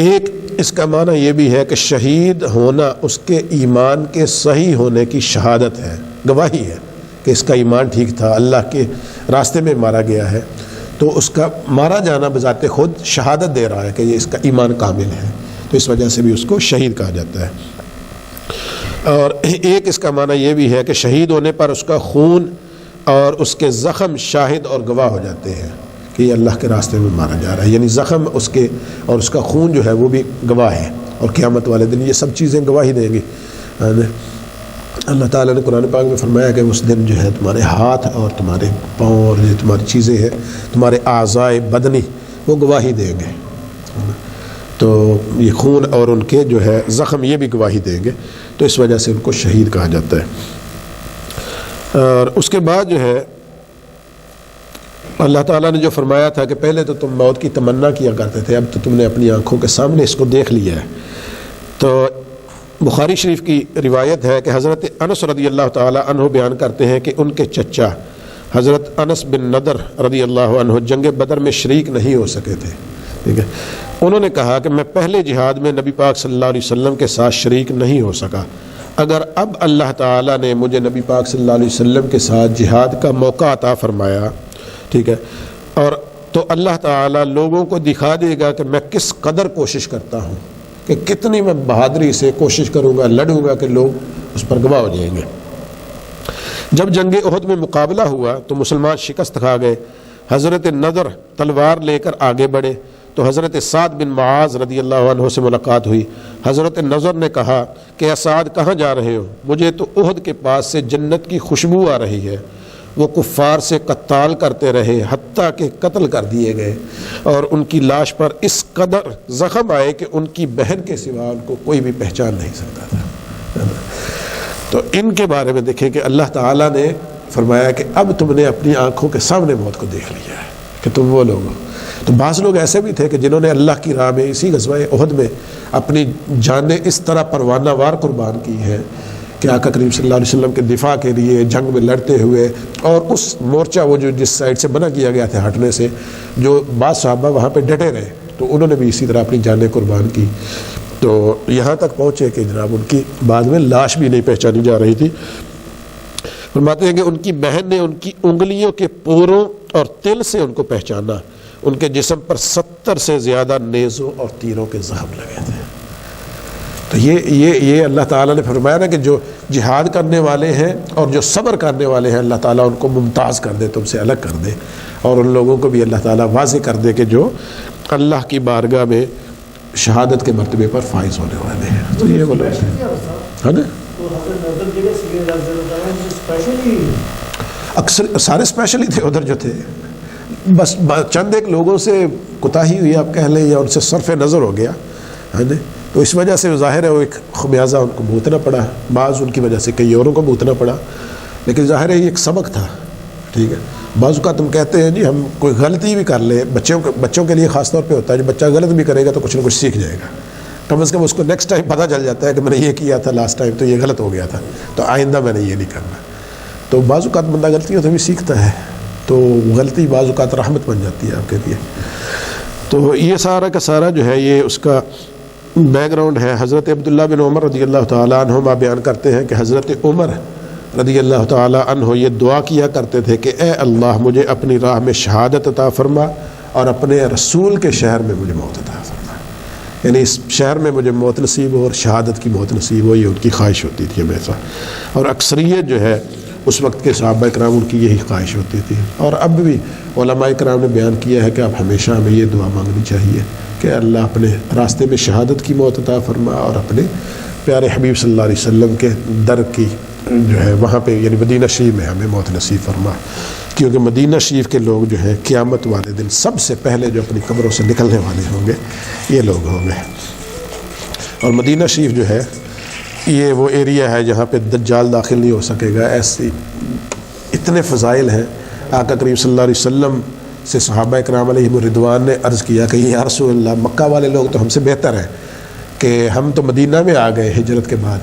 ایک اس کا معنی یہ بھی ہے کہ شہید ہونا اس کے ایمان کے صحیح ہونے کی شہادت ہے، گواہی ہے کہ اس کا ایمان ٹھیک تھا، اللہ کے راستے میں مارا گیا ہے، تو اس کا مارا جانا بذات خود شہادت دے رہا ہے کہ یہ اس کا ایمان کامل ہے، تو اس وجہ سے بھی اس کو شہید کہا جاتا ہے۔ اور ایک اس کا معنی یہ بھی ہے کہ شہید ہونے پر اس کا خون اور اس کے زخم شاہد اور گواہ ہو جاتے ہیں کہ یہ اللہ کے راستے میں مارا جا رہا ہے، یعنی زخم اس کے اور اس کا خون جو ہے وہ بھی گواہ ہے، اور قیامت والے دن یہ سب چیزیں گواہی دیں گی۔ اللہ تعالیٰ نے قرآن پاک میں فرمایا کہ اس دن جو ہے تمہارے ہاتھ اور تمہارے پاؤں اور جو تمہاری چیزیں ہیں، تمہارے اعضائے بدنی، وہ گواہی دیں گے، تو یہ خون اور ان کے جو ہے زخم یہ بھی گواہی دیں گے، تو اس وجہ سے ان کو شہید کہا جاتا ہے۔ اور اس کے بعد جو ہے اللہ تعالیٰ نے جو فرمایا تھا کہ پہلے تو تم موت کی تمنا کیا کرتے تھے، اب تو تم نے اپنی آنکھوں کے سامنے اس کو دیکھ لیا ہے۔ تو بخاری شریف کی روایت ہے کہ حضرت انس رضی اللہ تعالیٰ عنہ بیان کرتے ہیں کہ ان کے چچا حضرت انس بن نضر رضی اللہ عنہ جنگ بدر میں شریک نہیں ہو سکے تھے، ٹھیک ہے۔ انہوں نے کہا کہ میں پہلے جہاد میں نبی پاک صلی اللہ علیہ وسلم کے ساتھ شریک نہیں ہو سکا، اگر اب اللہ تعالیٰ نے مجھے نبی پاک صلی اللہ علیہ وسلم کے ساتھ جہاد کا موقع عطا فرمایا، ٹھیک ہے، اور تو اللہ تعالیٰ لوگوں کو دکھا دے گا کہ میں کس قدر کوشش کرتا ہوں، کہ کتنی میں بہادری سے کوشش کروں گا، لڑوں گا کہ لوگ اس پر گواہ ہو جائیں گے۔ جب جنگ احد میں مقابلہ ہوا تو مسلمان شکست کھا گئے۔ حضرت نضر تلوار لے کر آگے بڑھے تو حضرت سعد بن معاذ رضی اللہ عنہ سے ملاقات ہوئی۔ حضرت نضر نے کہا کہ اے سعد کہاں جا رہے ہو؟ مجھے تو احد کے پاس سے جنت کی خوشبو آ رہی ہے۔ وہ کفار سے قتال کرتے رہے حتیٰ کہ قتل کر دیے گئے، اور ان کی لاش پر اس قدر زخم آئے کہ ان کی بہن کے سوا ان کو کوئی بھی پہچان نہیں سکتا تھا۔ تو ان کے بارے میں دیکھیں کہ اللہ تعالیٰ نے فرمایا کہ اب تم نے اپنی آنکھوں کے سامنے موت کو دیکھ لیا ہے کہ تم وہ لوگ ہو۔ تو بعض لوگ ایسے بھی تھے کہ جنہوں نے اللہ کی راہ میں اسی غزوہ احد میں اپنی جانیں اس طرح پروانہ وار قربان کی ہیں کہ آقا کریم صلی اللہ علیہ وسلم کے دفاع کے لیے جنگ میں لڑتے ہوئے، اور اس مورچہ وہ جو جس سائڈ سے بنا کیا گیا تھا ہٹنے سے، جو بعض صحابہ وہاں پہ ڈٹے رہے تو انہوں نے بھی اسی طرح اپنی جانیں قربان کی، تو یہاں تک پہنچے کہ جناب ان کی بعد میں لاش بھی نہیں پہچانی جا رہی تھی۔ فرماتے ہیں کہ ان کی بہن نے ان کی انگلیوں کے پوروں اور تل سے ان کو پہچانا، ان کے جسم پر 70 سے زیادہ نیزوں اور تیروں کے زخم لگے تھے۔ تو یہ اللہ تعالیٰ نے فرمایا نا کہ جو جہاد کرنے والے ہیں اور جو صبر کرنے والے ہیں اللہ تعالیٰ ان کو ممتاز کر دے، تم سے الگ کر دے، اور ان لوگوں کو بھی اللہ تعالیٰ واضح کر دے کہ جو اللہ کی بارگاہ میں شہادت کے مرتبے پر فائز ہونے والے ہیں۔ تو یہ بولو ہے نا، اکثر سارے اسپیشل ہی تھے ادھر جو تھے، بس چند ایک لوگوں سے کوتاہی ہوئی آپ کہہ لیں، یا ان سے صرف نظر ہو گیا ہے نا، تو اس وجہ سے ظاہر ہے وہ ایک خمیازہ ان کو بھگتنا پڑا، بعض ان کی وجہ سے کئی اوروں کو بھگتنا پڑا، لیکن ظاہر ہے یہ ایک سبق تھا، ٹھیک ہے۔ بعض اوقات ہم کہتے ہیں جی ہم کوئی غلطی بھی کر لیں، بچوں کے لیے خاص طور پہ ہوتا ہے، جو بچہ غلط بھی کرے گا تو کچھ نہ کچھ سیکھ جائے گا، کم از کم اس کو نیکسٹ ٹائم پتہ چل جاتا ہے کہ میں نے یہ کیا تھا لاسٹ ٹائم تو یہ غلط ہو گیا تھا، تو آئندہ میں نے یہ نہیں کرنا۔ تو بعض اوقات بندہ غلطیوں سے بھی سیکھتا ہے، تو غلطی بعض اوقات رحمت بن جاتی ہے آپ کے لیے۔ تو یہ سارا کا سارا جو ہے یہ اس کا بیک گراؤنڈ ہے۔ حضرت عبداللہ بن عمر رضی اللہ تعالیٰ عنہما بیان کرتے ہیں کہ حضرت عمر رضی اللہ تعالیٰ عنہ یہ دعا کیا کرتے تھے کہ اے اللہ مجھے اپنی راہ میں شہادت عطا فرما، اور اپنے رسول کے شہر میں مجھے موت عطا فرما، یعنی اس شہر میں مجھے موت نصیب ہو اور شہادت کی موت نصیب ہو، یہ ان کی خواہش ہوتی تھی ہمیشہ، اور اکثریت جو ہے اس وقت کے صحابہ کرام ان کی یہی خواہش ہوتی تھی، اور اب بھی علماء کرام نے بیان کیا ہے کہ اب ہمیشہ ہمیں یہ دعا مانگنی چاہیے کہ اللہ اپنے راستے میں شہادت کی موت عطا فرما، اور اپنے پیارے حبیب صلی اللہ علیہ وسلم کے در کی جو ہے وہاں پہ یعنی مدینہ شریف میں ہمیں موت نصیب فرما، کیونکہ مدینہ شریف کے لوگ جو ہیں قیامت والے دن سب سے پہلے جو اپنی قبروں سے نکلنے والے ہوں گے یہ لوگ ہوں گے۔ اور مدینہ شریف جو ہے یہ وہ ایریا ہے جہاں پہ دجال داخل نہیں ہو سکے گا، ایسی اتنے فضائل ہیں۔ آقا کریم صلی اللہ علیہ وسلم سے صحابہ کرام علیہم رضوان نے عرض کیا کہ یا رسول اللہ مکہ والے لوگ تو ہم سے بہتر ہیں، کہ ہم تو مدینہ میں آ گئے ہجرت کے بعد،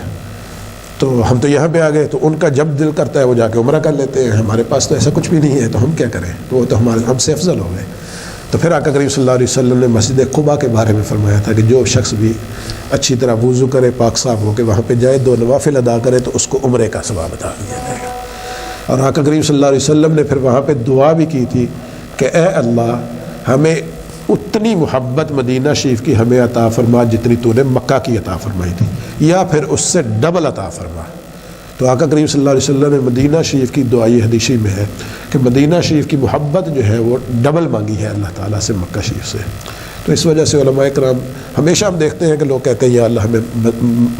تو ہم تو یہاں پہ آ گئے, تو ان کا جب دل کرتا ہے وہ جا کے عمرہ کر لیتے ہیں, ہمارے پاس تو ایسا کچھ بھی نہیں ہے, تو ہم کیا کریں, تو وہ تو ہم سے افضل ہو گئے. تو پھر آقا کریم صلی اللہ علیہ وسلم نے مسجد قباء کے بارے میں فرمایا تھا کہ جو شخص بھی اچھی طرح وضو کرے, پاک صاف ہو کے وہاں پہ جائے, 2 نوافل ادا کرے, تو اس کو عمرے کا ثواب عطا کیا جائے گا. اور آقا کریم صلی اللہ علیہ وسلم نے پھر وہاں پہ دعا بھی کی تھی کہ اے اللہ ہمیں اتنی محبت مدینہ شریف کی ہمیں عطا فرما جتنی تو نے مکہ کی عطا فرمائی تھی, یا پھر اس سے ڈبل عطا فرما. تو آقا کریم صلی اللہ علیہ وسلم نے مدینہ شریف کی دعائی حدیثی میں ہے کہ مدینہ شریف کی محبت جو ہے وہ ڈبل مانگی ہے اللہ تعالیٰ سے مکہ شریف سے. تو اس وجہ سے علماء کرام ہمیشہ ہم دیکھتے ہیں کہ لوگ کہتے ہیں یا اللہ ہمیں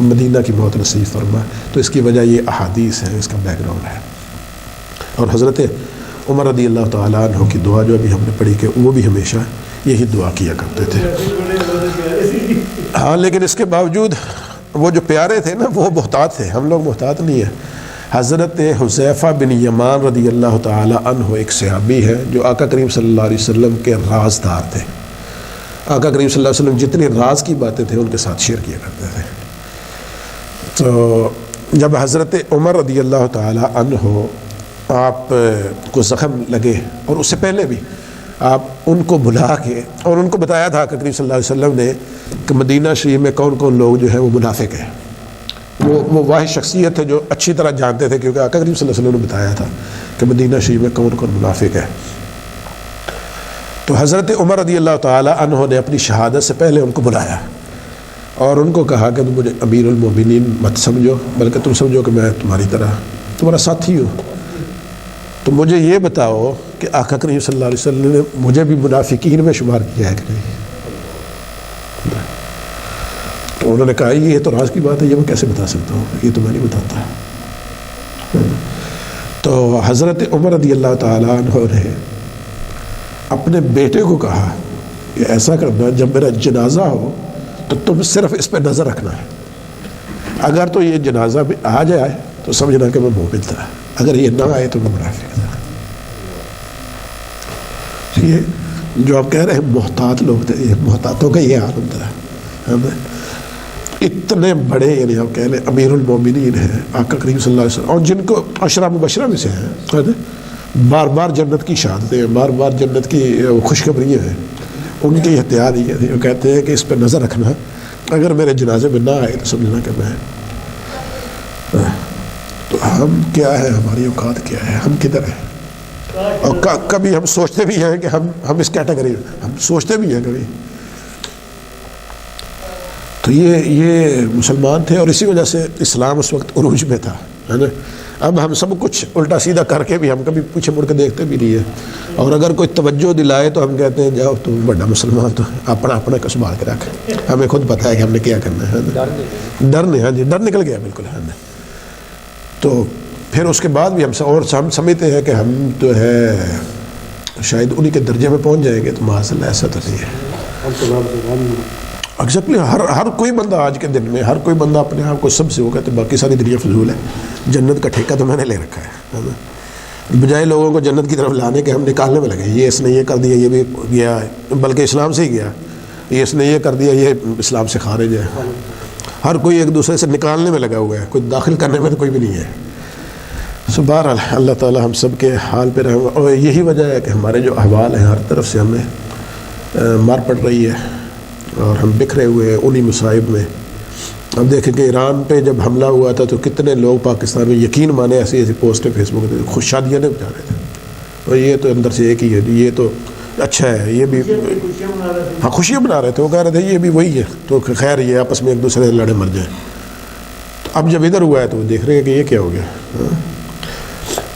مدینہ کی موت نصیب فرما, تو اس کی وجہ یہ احادیث ہے, اس کا بیک گراؤنڈ ہے. اور حضرت عمر رضی اللہ تعالیٰ عنہ کی دعا جو ابھی ہم نے پڑھی کہ وہ بھی ہمیشہ یہی دعا کیا کرتے تھے. ہاں لیکن اس کے باوجود وہ جو پیارے تھے نا وہ محتاط تھے, ہم لوگ محتاط نہیں ہیں. حضرت حذیفہ بن یمان رضی اللہ تعالیٰ عنہ ایک صحابی ہے جو آقا کریم صلی اللہ علیہ وسلم کے رازدار تھے. آقا کریم صلی اللہ علیہ وسلم جتنی راز کی باتیں تھے ان کے ساتھ شیئر کیا کرتے تھے. تو جب حضرت عمر رضی اللہ تعالیٰ عنہ آپ کو زخم لگے, اور اس سے پہلے بھی آپ ان کو بلا کے اور ان کو بتایا تھا کہ کریم صلی اللہ علیہ وسلم نے کہ مدینہ شریف میں کون کون لوگ جو ہیں وہ منافق ہیں. وہ واحد شخصیت ہے جو اچھی طرح جانتے تھے, کیونکہ آقا کریم صلی اللہ علیہ وسلم نے بتایا تھا کہ مدینہ شریف میں کون کون منافق ہے. تو حضرت عمر رضی اللہ تعالیٰ عنہ نے اپنی شہادت سے پہلے ان کو بلایا اور ان کو کہا کہ تم مجھے امیر المومنین مت سمجھو, بلکہ تم سمجھو کہ میں تمہاری طرح تمہارا ساتھی ہوں. تو مجھے یہ بتاؤ کہ آقا کریم صلی اللہ علیہ وسلم نے مجھے بھی منافقین میں شمار کیا ہے کہ نہیں. تو انہوں نے کہا یہ تو راز کی بات ہے, یہ میں کیسے بتا سکتا ہوں, یہ تو میں نہیں بتاتا. تو حضرت عمر رضی اللہ تعالیٰ عنہ نے اپنے بیٹے کو کہا کہ ایسا کرنا, جب میرا جنازہ ہو تو تم صرف اس پہ نظر رکھنا ہے, اگر تو یہ جنازہ بھی آ جائے تو سمجھنا کہ میں مومن تھا, اگر یہ نہ آئے تو میں منافق تھا. یہ جو آپ کہہ رہے ہیں محتاط لوگ تھے, یہ محتاطوں کا یہ عالم تھا. اتنے بڑے یعنی آپ کہہ لیں امیر المومنین ہیں آقا کریم صلی اللہ علیہ وسلم, اور جن کو عشرہ مبشرہ میں سے ہیں, بار بار جنت کی شہادتیں, بار بار جنت کی خوشخبریاں ہیں, ان کی احتیاط یہ تھی. وہ کہتے ہیں کہ اس پہ نظر رکھنا, اگر میرے جنازے میں نہ آئے تو سمجھنا کہ میں. تو ہم کیا ہے, ہماری اوقات کیا ہے, ہم کدھر ہیں. اور کبھی ہم سوچتے بھی ہیں کہ ہم اس کیٹیگری میں, ہم سوچتے بھی ہیں کبھی. تو یہ مسلمان تھے, اور اسی وجہ سے اسلام اس وقت عروج میں تھا, ہے نا. اب ہم سب کچھ الٹا سیدھا کر کے بھی ہم کبھی پیچھے مڑ کے دیکھتے بھی نہیں ہیں, اور اگر کوئی توجہ دلائے تو ہم کہتے ہیں جاؤ تو بڑا مسلمان, تو اپنا کا سنبھال کے رکھ, ہمیں خود پتہ ہے کہ ہم نے کیا کرنا ہے. ڈر نہیں, ہاں جی ڈر نکل گیا بالکل. ہاں تو پھر اس کے بعد بھی ہم سمجھتے ہیں کہ ہم تو ہے شاید انہی کے درجے میں پہنچ جائیں گے, تو معاذ اللہ ایسا تو نہیں ہے. ایگزیکٹلی ہر کوئی بندہ آج کے دن میں, ہر کوئی بندہ اپنے آپ کو سب سے وہ کہتے ہیں باقی ساری دنیا فضول ہے, جنت کا ٹھیکہ تو میں نے لے رکھا ہے. بجائے لوگوں کو جنت کی طرف لانے کے ہم نکالنے میں لگے, یہ اس نے یہ کر دیا, یہ بھی گیا, بلکہ اسلام سے ہی گیا, یہ اس نے یہ کر دیا, یہ اسلام سے خارج ہے. ہر کوئی ایک دوسرے سے نکالنے میں لگا ہوا ہے, کوئی داخل کرنے میں تو کوئی بھی نہیں ہے. سو بہرحال اللہ تعالیٰ ہم سب کے حال پہ رہے, اور یہی وجہ ہے کہ ہمارے جو احوال ہیں ہر طرف سے ہمیں مار پڑ رہی ہے, اور ہم بکھرے ہوئے ہیں انہی مصائب میں. اب دیکھیں کہ ایران پہ جب حملہ ہوا تھا تو کتنے لوگ پاکستان میں یقین مانے ایسی ایسی پوسٹیں فیس بک پہ خوش شادیاں نہیں بتا رہے تھے, اور یہ تو اندر سے ایک ہی ہے, یہ تو اچھا ہے, یہ بھی ہاں خوشیاں بنا رہے تھے. وہ کہہ رہے تھے یہ بھی وہی ہے, تو خیر یہ آپس میں ایک دوسرے سے لڑے مر جائیں. تو اب جب ادھر ہوا ہے تو وہ دیکھ رہے ہیں کہ یہ کیا ہو گیا.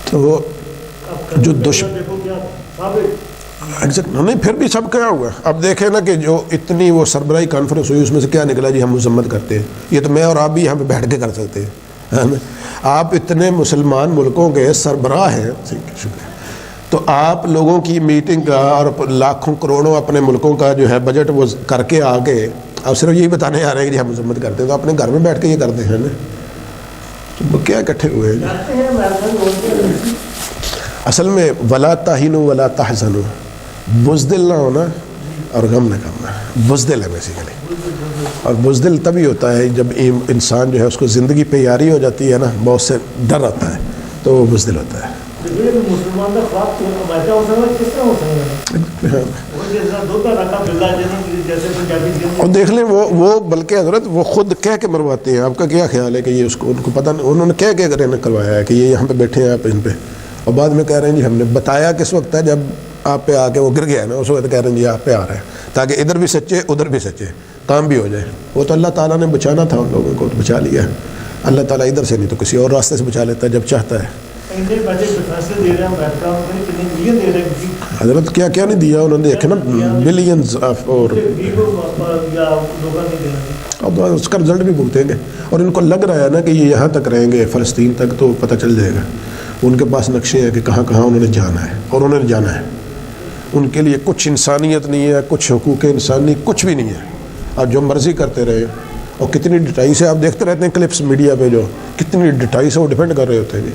تو وہ جو نہیں پھر بھی سب کیا ہوا. اب دیکھیں نا کہ جو اتنی وہ سربراہی کانفرنس ہوئی اس میں سے کیا نکلا, جی ہم مذمت کرتے ہیں. یہ تو میں اور آپ بھی یہاں پہ بیٹھ کے کر سکتے ہیں. آپ اتنے مسلمان ملکوں کے سربراہ ہیں, تو آپ لوگوں کی میٹنگ کا اور لاکھوں کروڑوں اپنے ملکوں کا جو ہے بجٹ وہ کر کے آگے اب صرف یہی بتانے آ رہے ہیں کہ جی ہم مذمت کرتے ہیں, تو اپنے گھر میں بیٹھ کے یہ کرتے ہیں نا. تو کیا اکٹھے ہوئے ہیں. اصل میں ولا تہینوا ولا تحزنوا, بزدل نہ ہونا اور غم نہ کرنا, بزدل ہے بیسیکلی. اور بزدل تبھی ہوتا ہے جب انسان جو ہے اس کو زندگی پہ یاری ہو جاتی ہے نا، بہت سے ڈر آتا ہے تو وہ بزدل ہوتا ہے۔ مسلمان کا خواب معاہدہ ہو سکتا ہے، کس طرح ہو سکتا ہے؟ اور دیکھ لیں وہ بلکہ حضرت وہ خود کہہ کے مرواتے ہیں۔ آپ کا کیا خیال ہے کہ یہ اس کو ان کو پتہ نہیں، انہوں نے کہہ کے کروایا ہے کہ یہ یہاں پہ بیٹھے ہیں آپ ان پہ، اور بعد میں کہہ رہے ہیں جی ہم نے بتایا کس وقت ہے جب آپ پہ آ کے وہ گر گیا ہے نا، اس وقت کہہ رہے ہیں جی آپ پہ آ رہے ہیں تاکہ ادھر بھی سچے ادھر بھی سچے کام بھی ہو جائے۔ وہ تو اللہ تعالیٰ نے بچانا تھا ان لوگوں کو، تو بچا لیا ہے اللہ تعالیٰ، ادھر سے نہیں تو کسی اور راستے سے بچا لیتا ہے جب چاہتا ہے۔ حضرت کیا کیا نہیں دیا انہوں نے، دیکھے نا بلینز آف، اور اس کا رزلٹ بھی بھگتیں گے۔ اور ان کو لگ رہا ہے نا کہ یہ یہاں تک رہیں گے فلسطین تک، تو پتہ چل جائے گا۔ ان کے پاس نقشے ہیں کہ کہاں کہاں انہوں نے جانا ہے، اور انہوں نے جانا ہے۔ ان کے لیے کچھ انسانیت نہیں ہے، کچھ حقوق انسانی کچھ بھی نہیں ہے، اور جو مرضی کرتے رہے۔ اور کتنی ڈٹائی سے آپ دیکھتے رہتے ہیں کلپس میڈیا پہ، جو کتنی ڈٹائی سے وہ ڈیفینڈ کر رہے ہوتے ہیں جی،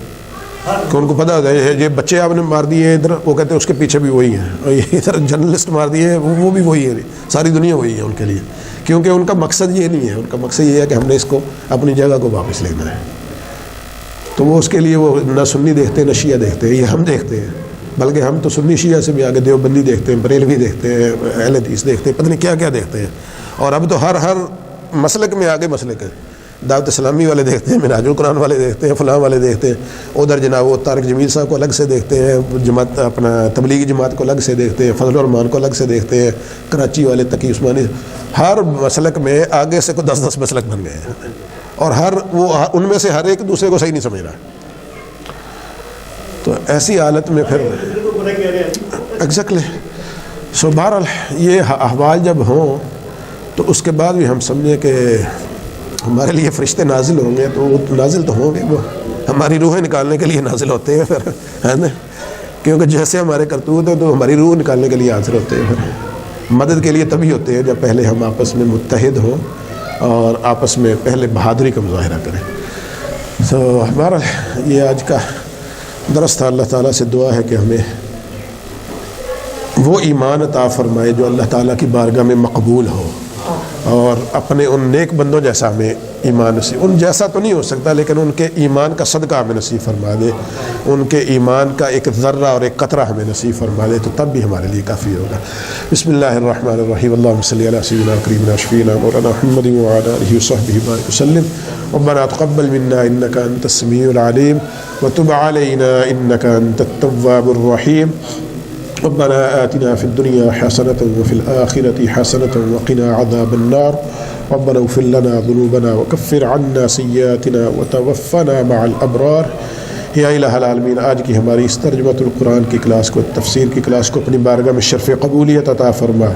کہ ان کو پتہ ہوتا ہے یہ بچے آپ نے مار دیے ادھر، وہ کہتے ہیں اس کے پیچھے بھی وہی ہیں، اور یہ ادھر جرنلسٹ مار دیے وہ بھی وہی ہے، ساری دنیا وہی ہے ان کے لیے، کیونکہ ان کا مقصد یہ نہیں ہے، ان کا مقصد یہ ہے کہ ہم نے اس کو اپنی جگہ کو واپس لینا ہے۔ تو وہ اس کے لیے وہ نہ سنی دیکھتے نہ شیعہ دیکھتے ہیں، یہ ہم دیکھتے ہیں، بلکہ ہم تو سنی شیعہ سے بھی آگے دیوبندی دیکھتے ہیں، بریلوی دیکھتے ہیں، اہل حدیث دیکھتے ہیں، پتہ نہیں کیا کیا دیکھتے ہیں۔ اور اب تو ہر مسلک میں آگے مسلک ہے، دعوت اسلامی والے دیکھتے ہیں، منہاج القرآن والے دیکھتے ہیں، فلاں والے دیکھتے ہیں، ادھر جناب وہ طارق جمیل صاحب کو الگ سے دیکھتے ہیں، جماعت اپنا تبلیغی جماعت کو الگ سے دیکھتے ہیں، فضل الرحمان کو الگ سے دیکھتے ہیں، کراچی والے تقی عثمانی، ہر مسلک میں آگے سے کو 10 مسلک بن گئے ہیں، اور ان میں سے ہر ایک دوسرے کو صحیح نہیں سمجھ رہا۔ تو ایسی حالت میں پھر ایگزیکٹلی سو بہرحال یہ احوال جب ہوں تو اس کے بعد بھی ہم سمجھیں کہ ہمارے لیے فرشتے نازل ہوں گے، تو وہ نازل تو ہوں گے، وہ ہماری روحیں نکالنے کے لیے نازل ہوتے ہیں پھر، ہے نا، کیونکہ جیسے ہمارے کرتوت ہیں تو ہماری روح نکالنے کے لیے حاضر ہوتے ہیں، پھر مدد کے لیے تبھی ہوتے ہیں جب پہلے ہم آپس میں متحد ہوں اور آپس میں پہلے بہادری کا مظاہرہ کریں۔ تو بہرحال یہ آج کا درس تھا۔ اللہ تعالیٰ سے دعا ہے کہ ہمیں وہ ایمان عطا فرمائے جو اللہ تعالیٰ کی بارگاہ میں مقبول ہو، اور اپنے ان نیک بندوں جیسا ہمیں ایمان نصیب، ان جیسا تو نہیں ہو سکتا لیکن ان کے ایمان کا صدقہ ہمیں نصیب فرما دے، ان کے ایمان کا ایک ذرہ اور ایک قطرہ ہمیں نصیب فرما دے، تو تب بھی ہمارے لیے کافی ہوگا۔ بسم اللہ الرحمن الرحیم، اللہم صلی علی سیدنا قریبنا شفینا مولانا محمد وعلی آلہ وصحبہ بارک وسلم۔ ربنا تقبل منا انک انت السمیع العلیم وتب علینا انک انت التواب الرحیم۔ ربنا آتنا في الدنيا حسنة وفي الآخرة حسنة وقنا عذاب النار۔ ربنا اغفر لنا ذنوبنا وكفر عنا سيئاتنا وتوفنا مع الأبرار۔ یا الہ العالمین، آج کی ہماری اس ترجمۃ القرآن کی کلاس کو، تفسیر کی کلاس کو اپنی بارگاہ میں شرف قبولیت عطا فرما۔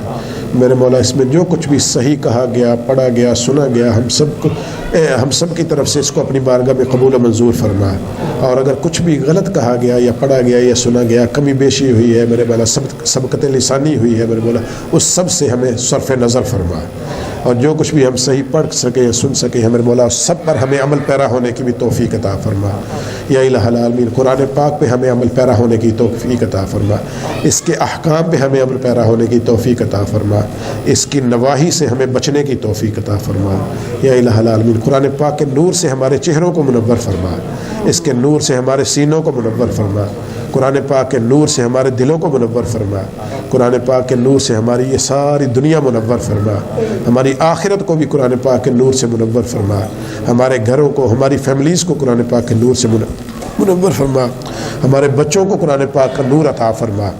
میرے مولا اس میں جو کچھ بھی صحیح کہا گیا، پڑھا گیا، سنا گیا، ہم سب کی طرف سے اس کو اپنی بارگاہ میں قبول و منظور فرما، اور اگر کچھ بھی غلط کہا گیا یا پڑھا گیا یا سنا گیا، کمی بیشی ہوئی ہے میرے مولا، سبقت لسانی ہوئی ہے میرے مولا، اس سب سے ہمیں صرف نظر فرما، اور جو کچھ بھی ہم صحیح پڑھ سکے سن سکے میرے مولا، سب پر ہمیں عمل پیرا ہونے کی بھی توفیق عطا فرما۔ یا الہ العالمین، قرآن پاک پہ ہمیں عمل پیرا ہونے کی توفیق عطا فرما، اس کے احکام پہ ہمیں عمل پیرا ہونے کی توفیق عطا فرما، اس کی نواہی سے ہمیں بچنے کی توفیق عطا فرما۔ یا الہ العالمین، قرآن پاک کے نور سے ہمارے چہروں کو منور فرما، اس کے نور سے ہمارے سینوں کو منور فرما، قرآن پاک کے نور سے ہمارے دلوں کو منور فرما، قرآن پاک کے نور سے ہماری یہ ساری دنیا منور فرما، ہماری آخرت کو بھی قرآن پاک کے نور سے منور فرما، ہمارے گھروں کو، ہماری فیملیز کو قرآن پاک کے نور سے منور فرما، ہمارے بچوں کو قرآن پاک کا نور عطا فرما۔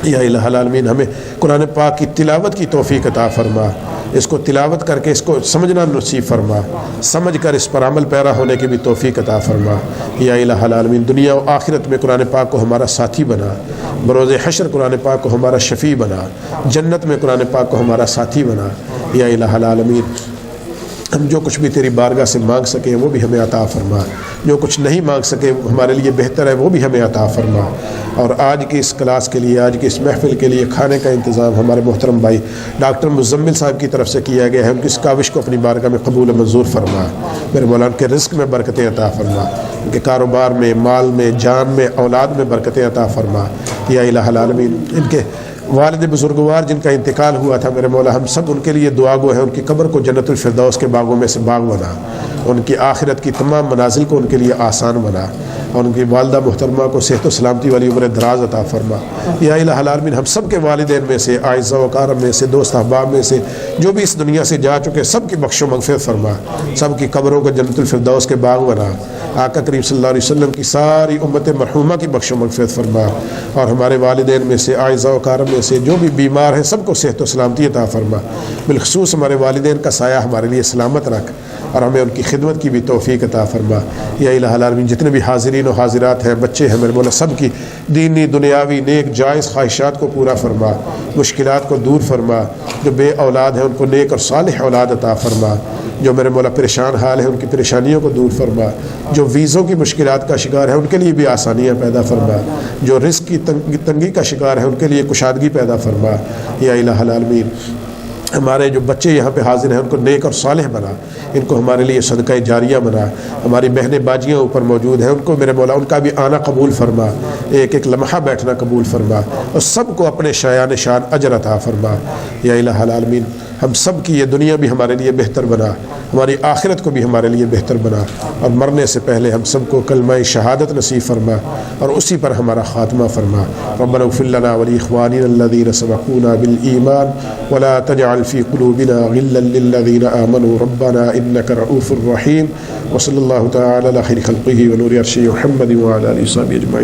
یا الہ العالمین، ہمیں قرآن پاک کی تلاوت کی توفیق عطا فرما، اس کو تلاوت کر کے اس کو سمجھنا نصیب فرما، سمجھ کر اس پر عمل پیرا ہونے کی بھی توفیق عطا فرما۔ یا الہ العالمین، دنیا و آخرت میں قرآن پاک کو ہمارا ساتھی بنا، بروز حشر قرآن پاک کو ہمارا شفیع بنا، جنت میں قرآن پاک کو ہمارا ساتھی بنا۔ یا الہ العالمین، ہم جو کچھ بھی تیری بارگاہ سے مانگ سکیں وہ بھی ہمیں عطا فرما، جو کچھ نہیں مانگ سکے ہمارے لیے بہتر ہے وہ بھی ہمیں عطا فرما۔ اور آج کی اس کلاس کے لیے، آج کی اس محفل کے لیے کھانے کا انتظام ہمارے محترم بھائی ڈاکٹر مزمل صاحب کی طرف سے کیا گیا ہے، ان کی اس کاوش کو اپنی بارگاہ میں قبول و منظور فرما۔ میرے مولا ان کے رزق میں برکتیں عطا فرما، ان کے کاروبار میں، مال میں، جان میں، اولاد میں برکتیں عطا فرما۔ یا الہ العالمین، ان کے والد بزرگوار جن کا انتقال ہوا تھا میرے مولا ہم سب ان کے لیے دعا گو ہیں، ان کی قبر کو جنت الفردوس کے باغوں میں سے باغ بنا، ان کی آخرت کی تمام منازل کو ان کے لیے آسان بنا، اور ان کی والدہ محترمہ کو صحت و سلامتی والی عمر دراز عطا فرما۔ یا الہ العالمین ہم سب کے والدین میں سے، اعزہ و اقارب میں سے، دوست احباب میں سے جو بھی اس دنیا سے جا چکے سب کی بخش و مغفرت فرما، سب کی قبروں کو جنت الفردوس کے باغ بنا، آقا کریم صلی اللہ علیہ وسلم کی ساری امت مرحومہ کی بخش و مغفرت فرما، اور ہمارے والدین میں سے، اعزہ و اقارب میں سے جو بھی بیمار ہیں سب کو صحت و سلامتی عطا فرما، بالخصوص ہمارے والدین کا سایہ ہمارے لیے سلامت رکھ، اور ہمیں ان کی خدمت کی بھی توفیق عطا فرما۔ یا الہ العالمین جتنے بھی حاضرین و حاضرات ہیں، بچے ہیں میرے مولا، سب کی دینی دنیاوی نیک جائز خواہشات کو پورا فرما، مشکلات کو دور فرما، جو بے اولاد ہیں ان کو نیک اور صالح اولاد عطا فرما، جو میرے مولا پریشان حال ہیں ان کی پریشانیوں کو دور فرما، جو ویزوں کی مشکلات کا شکار ہے ان کے لیے بھی آسانیاں پیدا فرما، جو رزق کی تنگی کا شکار ہے ان کے لیے کشادگی پیدا فرما۔ یا الہ العالمین ہمارے جو بچے یہاں پہ حاضر ہیں ان کو نیک اور صالح بنا، ان کو ہمارے لیے صدقہ جاریہ بنا، ہماری بہنیں باجیاں اوپر موجود ہیں ان کو میرے مولا ان کا بھی آنا قبول فرما، ایک ایک لمحہ بیٹھنا قبول فرما، اور سب کو اپنے شایان شان اجر عطا فرما۔ یا الہ العالمین ہم سب کی یہ دنیا بھی ہمارے لیے بہتر بنا، ہماری آخرت کو بھی ہمارے لیے بہتر بنا، اور مرنے سے پہلے ہم سب کو کلمہ شہادت نصیب فرما اور اسی پر ہمارا خاتمہ فرما۔ ربنا اغفر لنا ولاخواننا الذين سبقونا بالایمان ولا تجعل في قلوبنا غلا للذين آمنوا ربنا انك رؤوف رحيم، وصلی اللہ تعالی علی خیر خلقہ ونور عرشہ محمد وعلى آلہ وصحبہ اجمعین۔